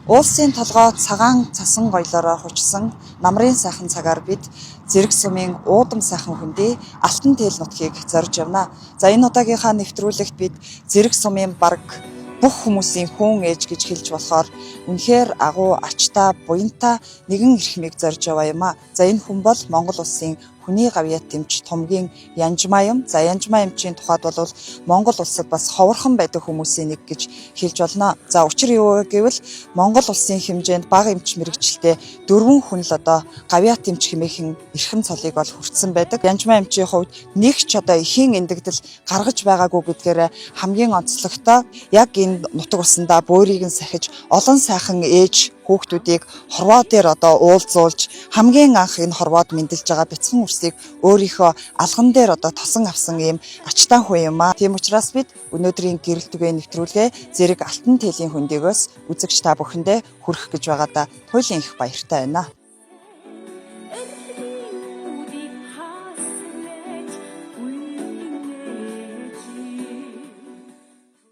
Уулсын толгой цагаан цасан гоёлоороо хучсан намрын сайхан цагаар бид Зэрэг сумын уудам сайхан хөндий Алтан тээл нутгийг зорж явна. За энэ удаагийнхаа нэвтрүүлэгт бид Зэрэг сумын бараг бүх хүмүүсийн хүн ээж гэж хэлж болохоор үнэхээр агуу ачтаа буянтай нэгэн эрхмийг зорж яваа юм а. За энэ хүн бол Монгол улсын хүний гавьяат дэмж Тумгийн Янжмаям. За Янжмаямчийн тухайд бол Монгол улсад бас ховорхон байдаг хүмүүсийн нэг гэж хэлж болно. За учир юу гэвэл Монгол улсын хэмжээнд бага эмч мэрэгчлээ 4 хүн л одоо гавьяат дэмж хэмээхэн эрхэм цолыг бол хүртсэн байдаг. Янжмаямчийн хувьд нэг ч одоо ихийн эндэгдэл гаргаж байгаагүй гэдгээр хамгийн онцлогтой яг энэ нутаг усандаа бөөрийг нь сахиж олон сайхан ээж хүүхдүүдийг хорвоо дээр одоо уулзуулж хамгийн анх энэ хорвоод мэндэлж байгаа бяцхан үрсийг өөрийнхөө алган дээр одоо тосон авсан ийм ачтаа хүн юм а. Тийм учраас бид өнөөдрийн гэрэл түгээн нэвтрүүлгээ Зэрэг Алтан тээлийн хөндийгөөс үзэгч та бүхэндээ хүргэх гэж байгаадаа туйлын их баяртай байна.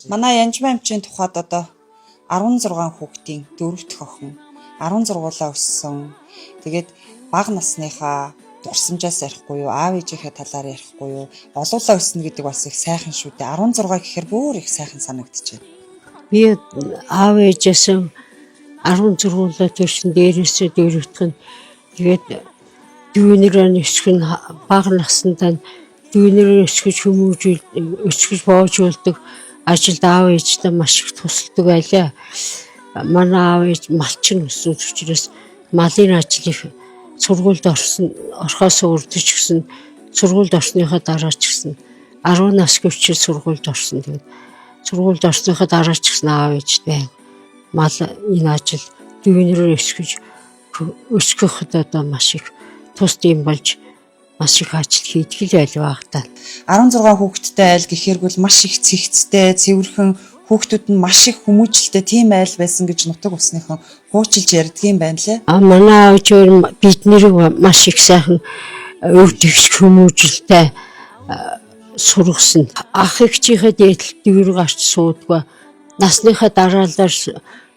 Манай Янжмаямчийн тухайд одоо 16 хүүхдийн 4 дахь охин 16-уулаа өссөн. Тэгээд бага насныхаа дурсамжаас ярихгүй юу, аав ээжийнхээ талаар ярихгүй юу, олуулаа өснө гэдэг бас их сайхан шүү дээ. 16 гэхээр бүр их сайхан санагдчихэв. Би аав ээжээс 16-уулаа төрсөн дээрээсээ дөрөвдөх нь тэгээд дүүнэрээ өсгөх нь бага наснаа дүүнэрээ өсгөж боожуулдаг ажилд аав ээжтэй маш их тусалдаг байлаа. Манай аав ээж малчин өссөн учраас малын ажлыг сургуульд орхоос урдж гисэн сургуульд орсныхаа дараа ч гэсэн 10 нас хүртэл сургуульд орсон. Тэгээд сургуульд орсныхаа дараа ч гэсэн аав ээжтэй мал энэ ажил дүүнэрээ өсгөхөд одоо маш их тус юм болж маш их ажил хийдэг л байлаа та. 16 хүүхэдтэй айл гэхэргүүл маш их цэгцтэй, цэвэрхэн хүүхдүүд нь маш их хүмүүжлтэй тийм айл байсан гэж нутаг усныхан хуучилж ярьдгийн байна лээ. Манай аав өөр биднийг маш их сайхан өвдөгч хүмүүжлтэй сургасан. Ах эгчийнхээ дээдлэлт дүүр гарч суудгаа насныхаа дараалал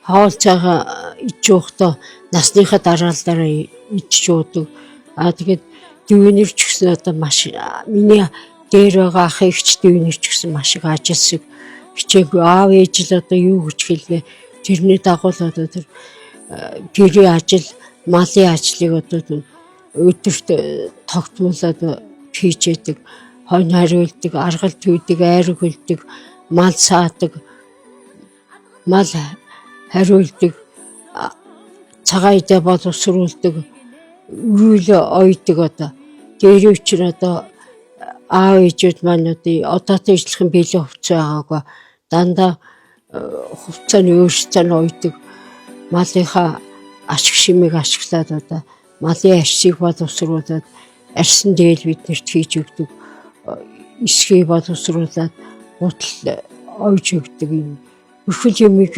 хоол цайгаа иж уухдаа насныхаа дараалалаараа иж уудаг. Тэгээд дүүнэр ч гэсэн одоо маш миний дээр байгаа ах эгч дүүнэр ч гэсэн маш их ажилсаг хичээгүй аав ээж л одоо юу гэж хэлвэ тэрний дагуу л одоо тэр гэрээ ажил малын ажлыг одоо өдөрт тогтмолоод хийж яадаг хонь хариулдаг аргал түйдэг айраг хөлдөг мал саадаг мал хариулдаг цагаан идэ боловсруулдаг үйл ойдог одоо дээр үчир одоо аав ээжүүд маань одоотой ижлэхэн биелээ хувцас байгаагүй дандаа хувцааны өөрчлөлтөнд ойдог малынхаа ашиг шимийг ашиглаад одоо малын арсыг боловсруулад арсан дээл биднэрт хийж өгдөг эсхийг боловсруулад гутал ойж өгдөг юм бүхэл юмыг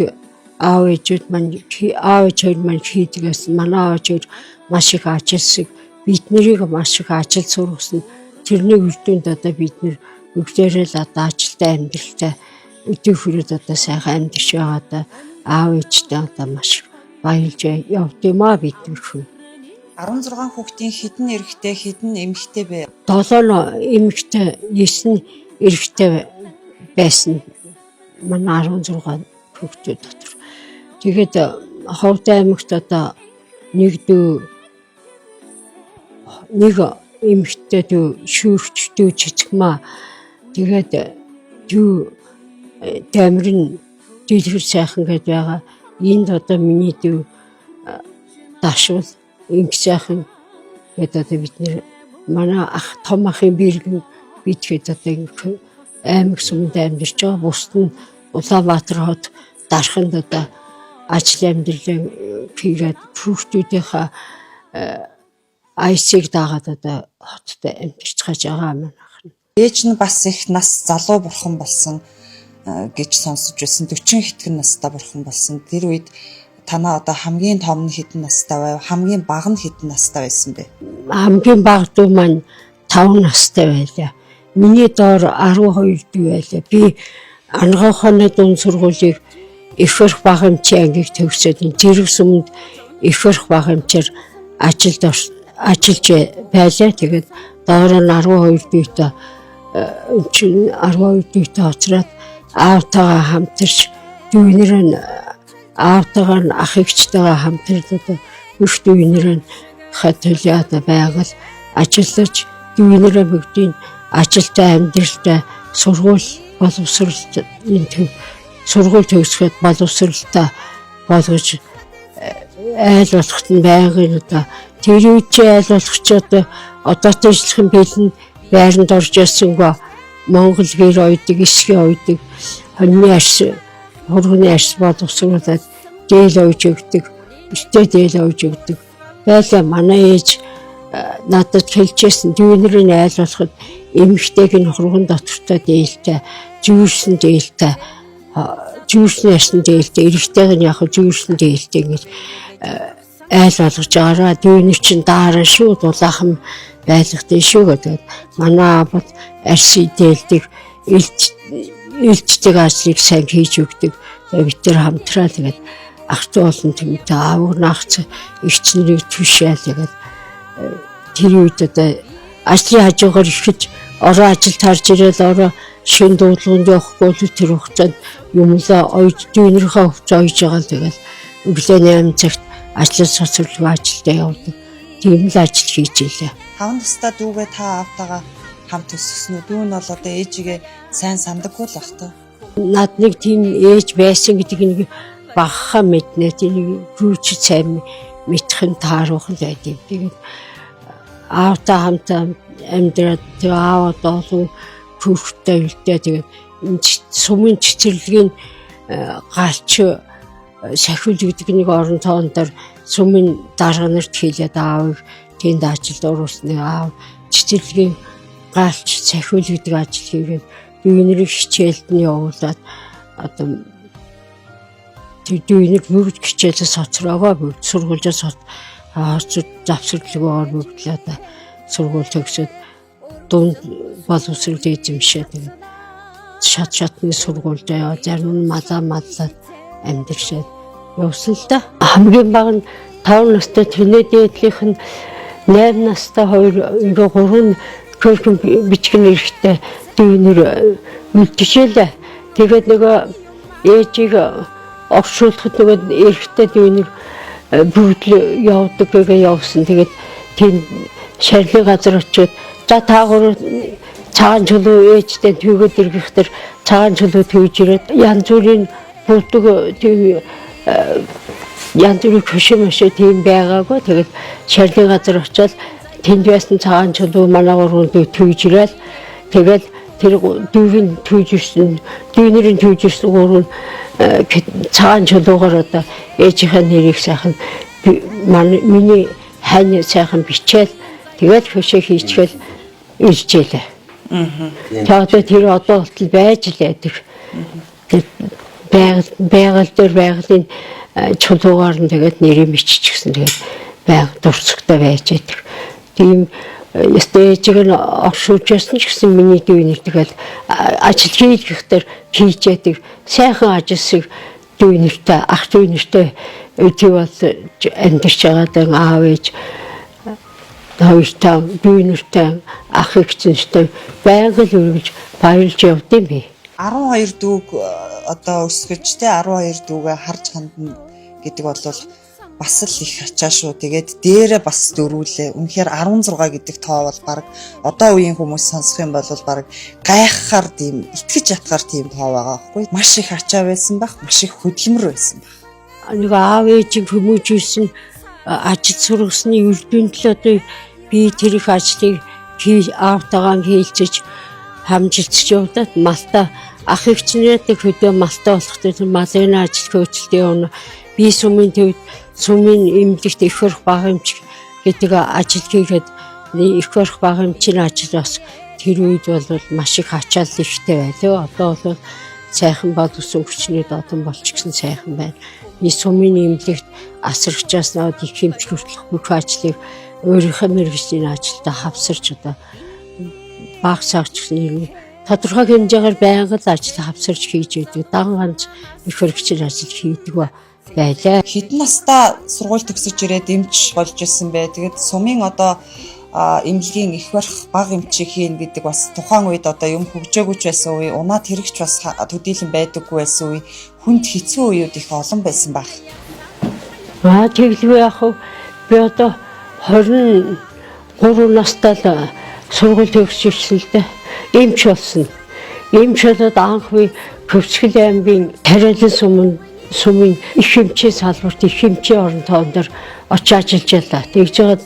аав ээжүүд маань аав ээж маань хийдгээс манай аав ээж маш их ажилсаг биднийг маш их ажил сургасан тэрний үр дүнд одоо бид нэр бүгдээрээ л одоо ажилтай амьдралтай өдөө хүрээд одоо сайхан амьдарч байгаадаа аав ээжтэй одоо маш баярлж явд юм а бид нэр. 16 хүүхдийн хэдэн эрэгтэй хэдэн эмэгтэй бэ? 7 эмэгтэй 9 эрэгтэй байсан манай 16 хүүхдүүд дотор. Тэгээд Ховд аймагт одоо нэг эмэгтэй шүүрч дүү чичгмаа тэгээд дүү дамирн дэлгэр сайхан гэдээ байгаа. Энд одоо миний дүү дашвал инх сайхан гэдэг одоо бид нэр манай ах том ахын бэргэн бидгээд одоо аймаг сумд амьдарч байгаа. Бусд нь Улаанбаатар хот дарханд одоо ажил амьдралын хийгээд хүүхдүүдийнхаа айсыг дагаад одоо хотод амьдарч байгаа манайх нь. Ээж нь бас их нас залуу бурхан болсон гэж сонсож байсан. 40 хэдхэн настай бурхан болсон. Тэр үед танаа одоо хамгийн том нь хэдэн настай байв? Хамгийн бага нь хэдэн настай байсан бэ? Хамгийн бага дүү маань 5 настай байлаа. Миний доор 12 дүү байлаа. Би Ангаханы дунд сургуулийг их их багамжийн ангийг төгсөөд зэрэг сүмд их их багамжаар ажиллаж байлаа. Тэгээд доороо нь 12 дүйтэй чинь 12 дүйтэй оцроод аавтайгаа хамтарч дүүнэр нь аавтайгаа нь ах эгчтэйгээ хамтарч одоо их дүүнэр нь хатулаад байгаль ажиллаж дүүнэрээ бүгдийн ажилтай амьдралтай сургууль боловсролт сургууль төгсгöd боловсролтой болгож айл болохт нь байнгын одоо тэр үед айл болох ч одоотой ижилхэн бэлэн байранд орж ясангаа Монгол гэр ойдаг, эсгийн ойдаг, хоньны арс, хурганы арс боловсруулаад дээл ойж өгдөг, эртээ дээл ойж өгдөг. Байлаа манай ээж надад хэлжсэн дүүнэрийн айл болоход эмэгтэйг нь хурган дотортой дээлтэй, зүүрсэн дээлтэй, зүүрсэн ясны дээлтэй, эрэгтэйг нь яг зүүрсэн дээлтэй ингэж айл болгож байгаараа дүүнэр чинь дараа шүү дулаахан байлгатай шүү гэдэг. Манай аавд арсын дээлдэг илчдэг ажлыг сайн хийж өгдөг. Бид тэр хамтраа тэгээд ах トゥ болон тэмтэй аавар наагц ихч нарыг түшээл тэгээд тэр үед одоо ажлын хажуугаар ихэд ороо ажилд харж ирэл ороо шин дуудлаганд явахгүй л тэр хугацаанд юмлаа ойж дүүнэрийнхээ хувцас ойж байгаа л тэгээд өглөө 8 цагт ажлын цоцорлог ажилдаа явдаг. Тийм л ажил хийж илээ. 5 настай дүүгээ та аавтайгаа хамт өсгсөн үү? Дүү нь бол одоо ээжигээ сайн сандаггүй л бах та. Над нэг тийм ээж байсан гэдэг нэг багаха мэднэ. Тийм рүүч сайн мэдхэн тааруухан байд юм. Тэгээд аавтай хамт амьдраад тэр аавд олон хүүхдтэй үлдээ. Тэгээд сумын цэцэрлэгийн галч сахиул гэдэг нэг орон тооноор сумын дарга нарт хэлээд аавыг тэнд ажилд оруулсныг аав цэцэрлэгийн галч сахиул гэдэг ажил хийгээд дүүнэрийг хичээлд нь явуулаад одоо тэр дүүнэр бүгд хичээлээ соцроогоо бүгд сургуульд завсарлага бүгдлээ одоо сургууль төгсөөд дунд боловсрол эзэмшээд шатны сургуульд яваа зарим нь маллаад амьдршээд явсан л да. Хамгийн бага нь 5 настай тэрний дээдлийнх нь 8 настай 3 körkün бичгэн эрэхтэй дүүнэр үлдэжээ. Тэгээд нөгөө ээжийг оршуулахад нөгөө эрэхтэй дүүнэр бүгд явдаг гэгээ явсан. Тэгээд тийм шарилын газар очиод за таагуур цагаан чулуу ээжтэй төгөөд ирэхтэр цагаан чулуу төвж ирээд янз бүрийн бүдэг тийм янз бүрийн хөшөөмөшөө тийм байгаагүй. Тэгээд шарилын газар очиод тэнд байсан цагаан чулуу манай гурван төвж ирэл. Тэгээд тэр дүүрийн төвж ирсэн гурван цагаан чулуугаар одоо ээжийнхээ нэрийг сайхан миний хань сайхан бичээл тэгээд хөшөө хийчихэл иржээлээ. Тэгээд тэр одоо болтол байж л байдаг. Байгаль дээр байгалийн чулуугаар нь тэгээд нэрийг биччихсэн. Тэгээд байгаль дурсагтай байж байдаг. Тийм ээжийг нь оршуулж ясан ч гэсэн миний дүүнэр тэгэл ажил хийхдээ хийж яадаг сайхан ажилсыг дүүнэртэй ах дүүнэртэй өдөө бол амьдарч байгаад аав ээж хоёртай дүүнэртэй ах эгчнэртэй байгаль үргэлж баярлж явдсан би. 12 дүүг одоо өсгөж тэ 12 дүүгээ харж хандна гэдэг бол бас л их ачаа шүү. Тэгээд дээрээ бас дөрүүлээ. Үнэхээр 16 гэдэг тоо бол баг одоо үеийн хүмүүс сонсох юм бол баг гайхахаар тийм итгэж ятгаар тийм тоо байгаа байхгүй. Маш их ачаа байсан баг, маш их хөдөлмөр байсан баг. Нэг аав ээжийг хүмүүжүүлсэн ажил сургасны үрдүнд л одоо би тэр их ажлыг аавтайгаа хийлцэж хамжилтж явдаад малта ах эгчнэртэй хөдөө малта болохтой малын ажил хөөцөлтэй явна. Би сумын төвд сумын эмнэлэгт их хөрх багамж гэдэг ажил хийгээд их хөрх багамжийн ажил бас тэр үед бол маш их ачаал ихтэй байлаа. Одоо бол сайхан боловсон хүчний додон болчихсон сайхан байна. Би сумын эмнэлэгт асарчаас наад их хэмж хүртэх бүх ажлыг өөрийнхөө мэргэжлийн ажилдаа хавсарч одоо баг саагч гэсэн тодорхой хэмжээгээр байнга л ажил хавсарч хийж байдаг. Даган ганц их хэрэгчээр ажил хийдэг байлаа. Хэдэн настай сургууль төгсөж ирээд эмч болж ирсэн бэ? Тэгээд сумын одоо эмнэлгийн их барих бага эмчийг хийн гэдэг бас тухайн үед одоо юм хөгжөөгүйч байсан үе, унаад хэрэгч бас төдийлөн байдаггүй байсан үе, хүнд хэцүү үеуд их олон байсан баг. Тэглэв яах вэ? Би одоо 23 настай л сургууль төгсөж ирсэн л дээ. Эмч болсон. Эмч болоод анх би Хөвсгөл аймгийн Тариалан сумын их эмчийн салбарт их эмчийн орон тоон дээр очиж ажиллаж байлаа. Тэгж жагаад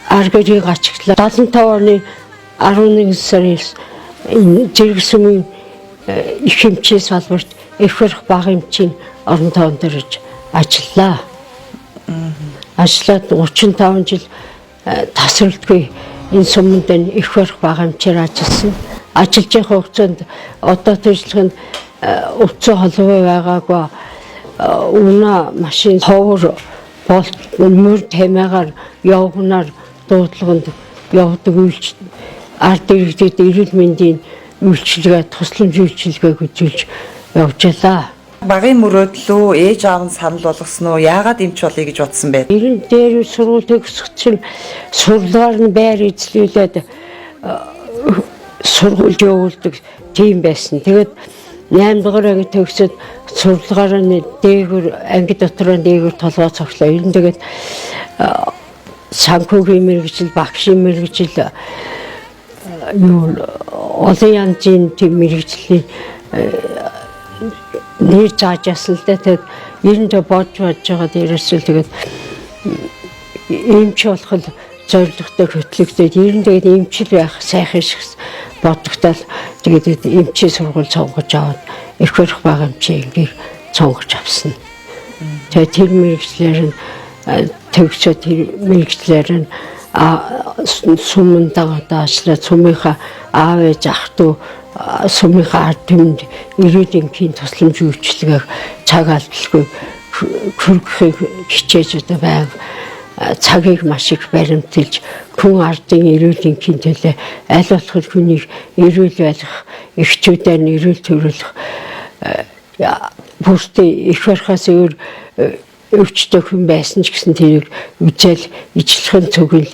аргэрийг ачигтлаа. 75 оны 11 сарын энэ Зэрэг сумын их эмчийн салбарт их барих бага эмчийн орон тоон дээр ажиллаа. Ажиллаад 35 жил тасралтгүй энэ суманд их барих бага эмчээр ажилласан. Ажиллаж байгаа хугацаанд одоо төжлөнд утсан холбоо байгаагүй унаа машин ховор болт мөр тамиагаар явгнаар дуудлаганд явдаг үйлч ард иргэдэд эрүүл мэндийн үйлчилгээ тусламж үйлчилгээг үзүүлж явж байлаа. Багын мөрөөдлөө ээж аав нь санал болгосон уу? Яагаад эмч болъё гэж бодсон бэ? Эрен дээр сургууль төгсөх чинь сурлагаар нь байр эзлүүлээд сургууль явуулдаг тийм байсан. Тэгээд 8 дугаар анги төгсөд сурлагаараа дээгүр анги дотроо дээгүр толгой цогцлоо. Ер нь тэгээд санхүүгийн мэргэжил, багшийн мэргэжил олон янзын тийм мэргэжлийн нэр заажсан л дээ. Тэгээд ер нь бодж байгаа дээрээс л тэгээд эмч болох зорилготой хөтлөгдөд ер нь тэгээд эмчил байх сайхан шиг бодогдол тэгээд эмчийн сургууль сонгож аваад их барих бага эмчийг сонгож авсан. Тэгээд тэр мэргэжлэр нь төгсөө тэр мэргэжлэр нь суманд даашлаа сумынхаа аав ээж ах トゥ сумынхаа ард түмэнд эрүүл энхийн тусламж үйлчилгээг цаг алдалгүй хүргэхийг хичээж одоо байнга цагийг маш их баримталж хүн ардын эрүүл энхийн төлөө аль болох хүнийг эрүүл байлгах, эхчүүдээр нь эрүүл төрүүлэх бүртээ их барихаас өөр өвчтөй хүн байсан ч гэсэн тэрийг үзэл ижлэхэн цогөл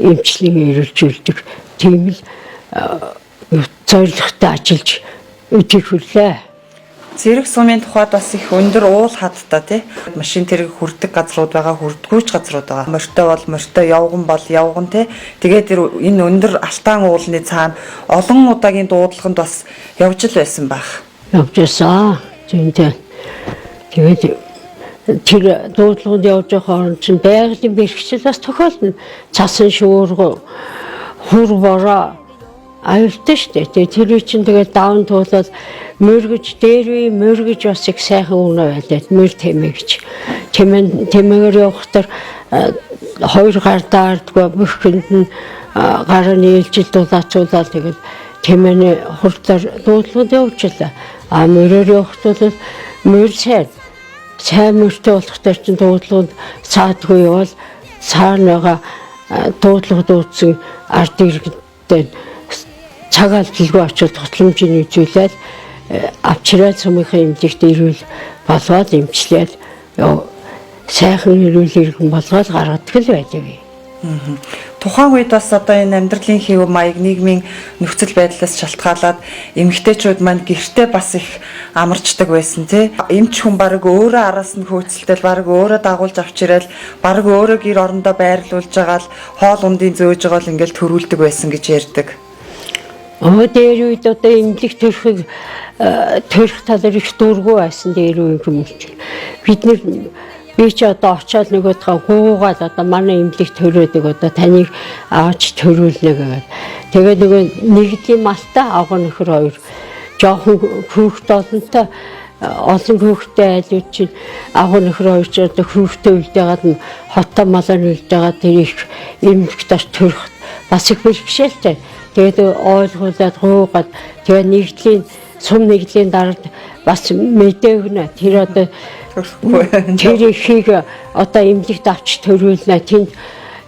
эмчлийн эрүүлжүүлдэг тийм л зорилготой ажиллаж өдийг хүрлээ. Зэрэг сумын тухайд бас их өндөр уул хадтай тий. Машин тэрэг хүрдэг газрууд байгаа, хүрдгүйч газрууд байгаа. Морьтой бол морьтой, явган бол явган тий. Тэгээд энэ өндөр алтаан уулны цаана олон удаагийн дуудлаганд бас явж л байсан байх. Явж байсан. Зүйнтэй. Тэгээд тэр дуудлаганд явж байгаа орон чинь байгалийн бэрхшээл бас тохиолдно. Цасан шуурга хур бороо аюултай штэ. Тэр чинь тэгээд даун туулаад мөргөж дээрвээ мөргөж бас их сайхан үнэ байлаа. Мөр тэмээ гэж. Тэмээгээр явахдаа хоёр гар даардгүй бүхэнд нь гараа нийлжил дулаацуулаад тэгээд тэмээний хурдаар дуудлагад явууллаа. Мөрөөр явахдаа мөр сайн мөртэй болохтой чинь дуудлагад цаадгүй явал цаанаага дуудлага дуудсан ард иргэдтэй цаг алдалгүй очиж тусламжийг үзүүлээд авчираад сумынхаа эмнэлэгт ирүүл болгоод эмчлээд сайхан ирүүл иргэн болгоод гаргадаг л байдаг. Тухайн үед бас одоо энэ амьдралын хэв маяг нийгмийн нөхцөл байдлаас шалтгаалаад эмэгтэйчүүд маань гэртээ бас их амарчдаг байсан тий. Эмч хүн баг өөрөө араас нь хөөцөлтөл баг өөрөө дагуулж авч ирэл баг өөрөө гэр орондоо байрлуулж байгаа л хоол ундын зөөж байгаа л ингээл төрүүлдэг байсан гэж ярьдаг. Дээр үед одоо эмнэлэг төрөх талаар их дургүй байсан дээр үе хүмүүс. Би ч одоо очиод нөгөөдхөө гуугаад одоо манай эмнэлэг төрөөдөг одоо таныг авч төрүүлнэ гэгээд. Тэгээд нөгөө нэгдлийн малтай авган нөхөр хоёр жоохон хүүхэд олонтой олон хүүхэдтэй айлууд чинь авган нөхөр хоёр ч одоо хүүхэдтэй үлдээгээд нь хоттой малаар үлдээгээд тэр их эмнэлэгт аж төрөх бас их бэрхшээлтэй. Тэгээд ойлгуулад гуугаад тэгээд нэгдлийн сум нэгдлийн дараад бас мэдээгнэ тэр одоо тэр ихийг одоо эмнэлэгт авч төрүүлнэ тэнд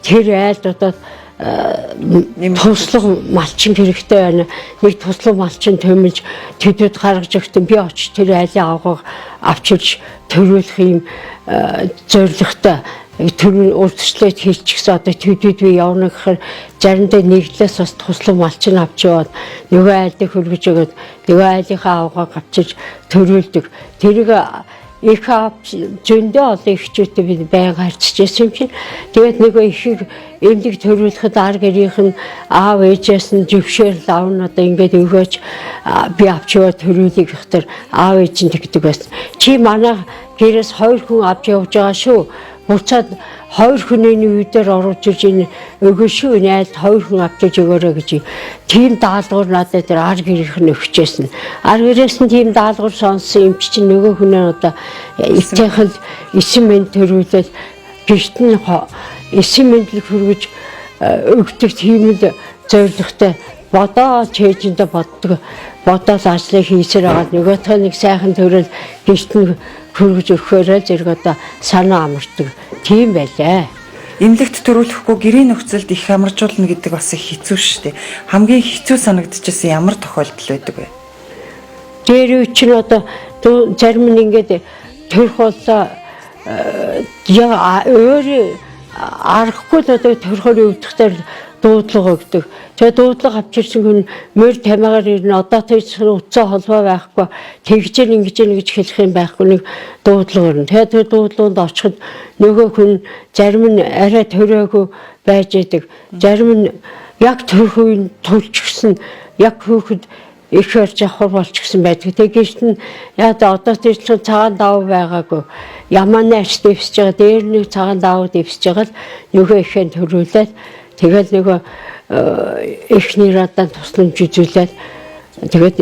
тэр айлд одоо туслах малчин хэрэгтэй байна. Нэг туслах малчин төмөлж тэдүүд гаргаж өгтөн би очиж тэр айлын авгааг авчирч төрүүлэх юм зорилготой тэр урдчлээд хийчихсэн одоо тэдүүд би явна гэхээр заримдаа нэглээс бас туслах малчин авч яваад нөгөө айлыг хөргөж өгöd нөгөө айлынхаа авгааг авчирч төрүүлдэг. Тэрийг их зөндөө олон ихчүүдэд би байнга харьцажсэн юм чинь. Тэгээд нөгөө ихийг эмдэг төрүүлэхэд ар гэрийнх нь аав ээжээс нь зөвшөөрөл авна одоо ингээд өгөөч би авч яваа төрүүлэх гэхтэр аав ээж нь тэгдэг байсан. Чи манай гэрээс 2 хүн авч явж байгаа шүү. Буцаад 2 хүний үедэр оруулж ирж энэ өгөө шүү найлд 2 хүн авчиж өгөөрэй гэж тийм даалгавар надад тэр ар гэрийнх нь өгчээсэн. Ар гэрээс нь тийм даалгавар сонссон юм чинь нөгөө хүнээ одоо эцэгэл 9 мэн төрүүлээд гэрт нь 9 мэндлэг хөргөж өгдөг тийм л зорилготой бодоо чэйжэндээ боддог. Бодоод ажлыг хийсээр байгаа нөгөөтөө нэг сайхан төрөл гэрт нь хөргөж өгөхөөрөө зэрэг одоо санаа амардаг. Тийм байлаа. Эмнэлэгт төрүүлэхгүй гэрийн нөхцөлд их амаржуулна гэдэг бас их хэцүү шүү дээ. Хамгийн хэцүү санагдчихсан ямар тохиолдол байдаг вэ? Дээр үе чинь одоо зарим нь ингээд төрөх болоо өөр арахгүй л одоо төрөхөөр өвдөختөр дуудлага өгдөг. Тэгээ дуудлага авчирсан хүн мөр тамиагаар ирнэ одоо тийч утсаа холбоо байхгүй тэгжэл ингэж хэлэх юм байхгүй нэг дуудлага өрнө. Тэгээ тэр дуудлаганд очиход нөгөө хүн зарим нь арай төрөөгүй байж идэг. Зарим нь яг төрөх үеийн төлчихсөн яг хөөхд их орж авах болчихсон байдаг. Тэгээд нь яа одоо тийч цагаан даваа байгаагүй. Ямааны арч дэвсэж байгаа дээр нэг цагаан даваа дэвсэж байгаа л нөгөө ихэнх төрүүлээд тэгэл нөгөө эхний радан тусламж үзүүлээд тэгээд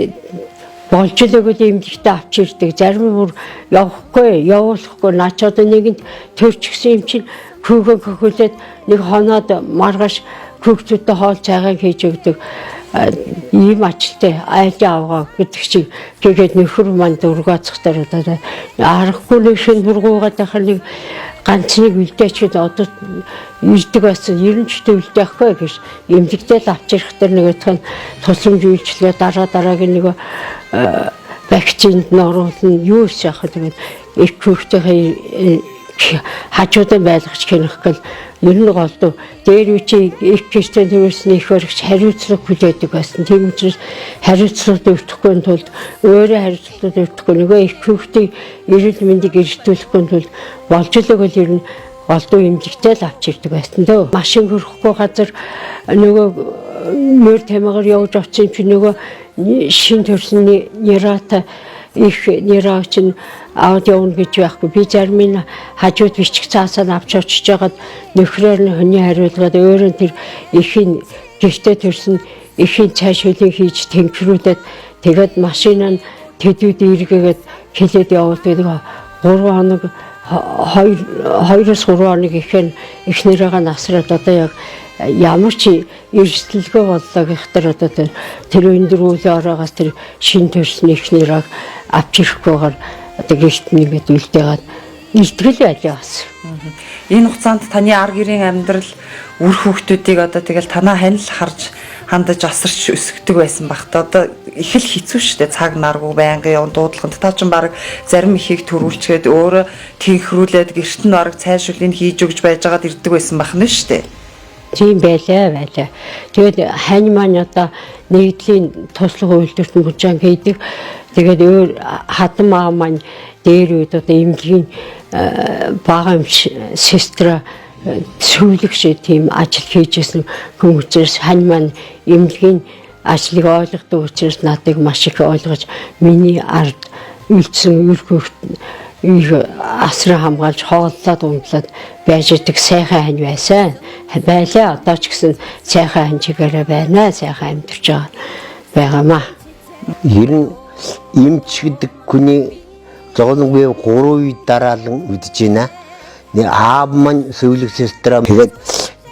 болж л өгöd эмнэлэгтээ авч ирдэг. Зарим бүр явуулахгүй наач одоо нэгэнд төрчихсөн юм чинь хүүгөө хөхөлээд нэг хоноод маргааш хүүхдүүдэд хоол цайгаа хийж өгдөг. Ийм ажилтай айлын авгаа гэдэг чинь тэгээд нөхөр маань дургаацхтаар одоо аргагүй нэг шин дургуугаад байхад нэг ганц нэг үлдээчүүд одоо ирдэг байсан 90-д үлдээхгүй гэж эмнэлэгтэй л авчирх төр нөгөөх нь тусламж үйлчлээ дараагийн нэг вакцинд нь оруулна юу их яхад тэгээд их хүүхдийн хажуудан байлгаж хянахгүйl ер нь голдуу дээр үе чи их гэртээ төрүүлсэн их өргөж хариуцлага хүлээдэг байсан. Тийм учраас хариуцлага өвдөхгүй тулд өөрөө хариуцлага өвдөхгүй нөгөө их хүүхдийн эрүүл мэндийг эрхтүүлэхгүй тулд болж л өгөл ер нь голдуу эмнэлэгтэй л авч ирдэг байсан дөө. Машин хөрөхгүй газар нөгөө мөр тамиагаар явж очсон чи нөгөө шин төрсөн нэрата их нэраа чинь аваад явна гэж байхгүй. Би зарим нь хажууд бичих цаасаа авч очиж жагаад нөхрөөр нь хүний хариулгаад өөрөө тэр ихийн гэртээ төрсөн ихийн цааш хөлийг хийж тэнхрүүлээд тэгээд машинаа тэдүүд эргээгээд хэлээд явуулдаг. 3 хоног 2-3 хоног ихнэрээгээ насраад одоо яг ямар ч эрсдэлгүй боллоо гэхтэр одоо тэр өндөр үеийн ороогоос тэр шин төрсөн ихнэрийг авч ирэхгүйгээр одоо гэрт нэгэд үлдээгээд илтгэл байлаа бас. Энэ хугацаанд таны ар гэрийн амьдрал үр хүүхдүүдийг одоо тэгэл танаа ханил харж хандаж асарч өсгдөг байсан багтаа одоо их л хэцүү шттэ цаг наргүй байнгын явн дуудлаганд та ч баг зарим ихийг төрүүлчгээд өөрөө тэнхрүүлээд гэрт нь баг цайшуулыг хийж өгж байж байгаад ирдэг байсан бахна шттэ. Тийм байлаа. Тэгээд хань маань одоо нэгдлийн туслах үйлдвэрт бүжаан хийдэг. Тэгээд өөр хатан маа маань дээр үед одоо эмнэлгийн бага сестра сүүлэгш тийм ажил хийжсэн хүн учраас хань маань эмнэлгийн ажлыг ойлгодог учраас надыг маш их ойлгож миний ард үйлдсэн үр хөвгт асраа хамгаалж хооллоод ундлаад байж идэг сайхан хань байсан. Байлаа одоо ч гэсэн сайхан ханчигаараа байна. Сайхан амьдарч байгаамаа. Ер нь эмч гэдэг хүний зогноггүй 3 үе дараалан үдэж байна. Нэг аав маань сөвлөг сестра тэгээд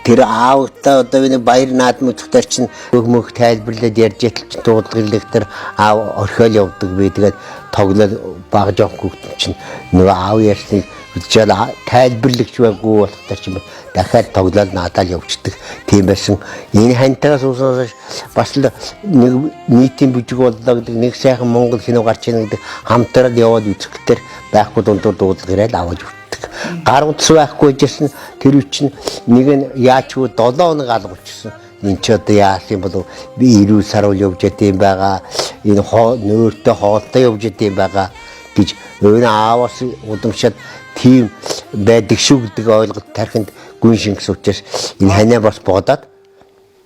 тэр аавтаа одоо энэ баяр наадмын утгаар чинь өгмөх тайлбарлаад ярьж ятал чинь дуудлагыг тэр аав орхиол явдаг бай. Тэгээд тоглол баг жоох хүүхдэн чинь нөгөө аав ярьсныг Үчигэл тайлбарлагч байггүй болохоор ч юм дахиад тоглоод надад явчихдаг. Тийм байсан. Энэ хантайгаас уусаас бас л нэг нийтийн бүжиг боллоо гэдэг нэг сайхан Монгол кино гарч ийн гэдэг хамтраад яваад үзэхлээр байхгүй дундуур дуудлага ирээд аваад өгдөг. Гар утас байхгүй жисэн тэр үчин нэг нь яачгүй 7 хоног алгуулчихсан. Энд ч одоо яасан болов би 90 сар үл явж ядсан байгаа. Энэ нөөртөө хоолтой явж ядсан байгаа гэж өөний ааваас удамшаад тийм байдаг шүү гэдэг ойлголт тархинд гүн шингэс учраас энэ ханаа бас бодоод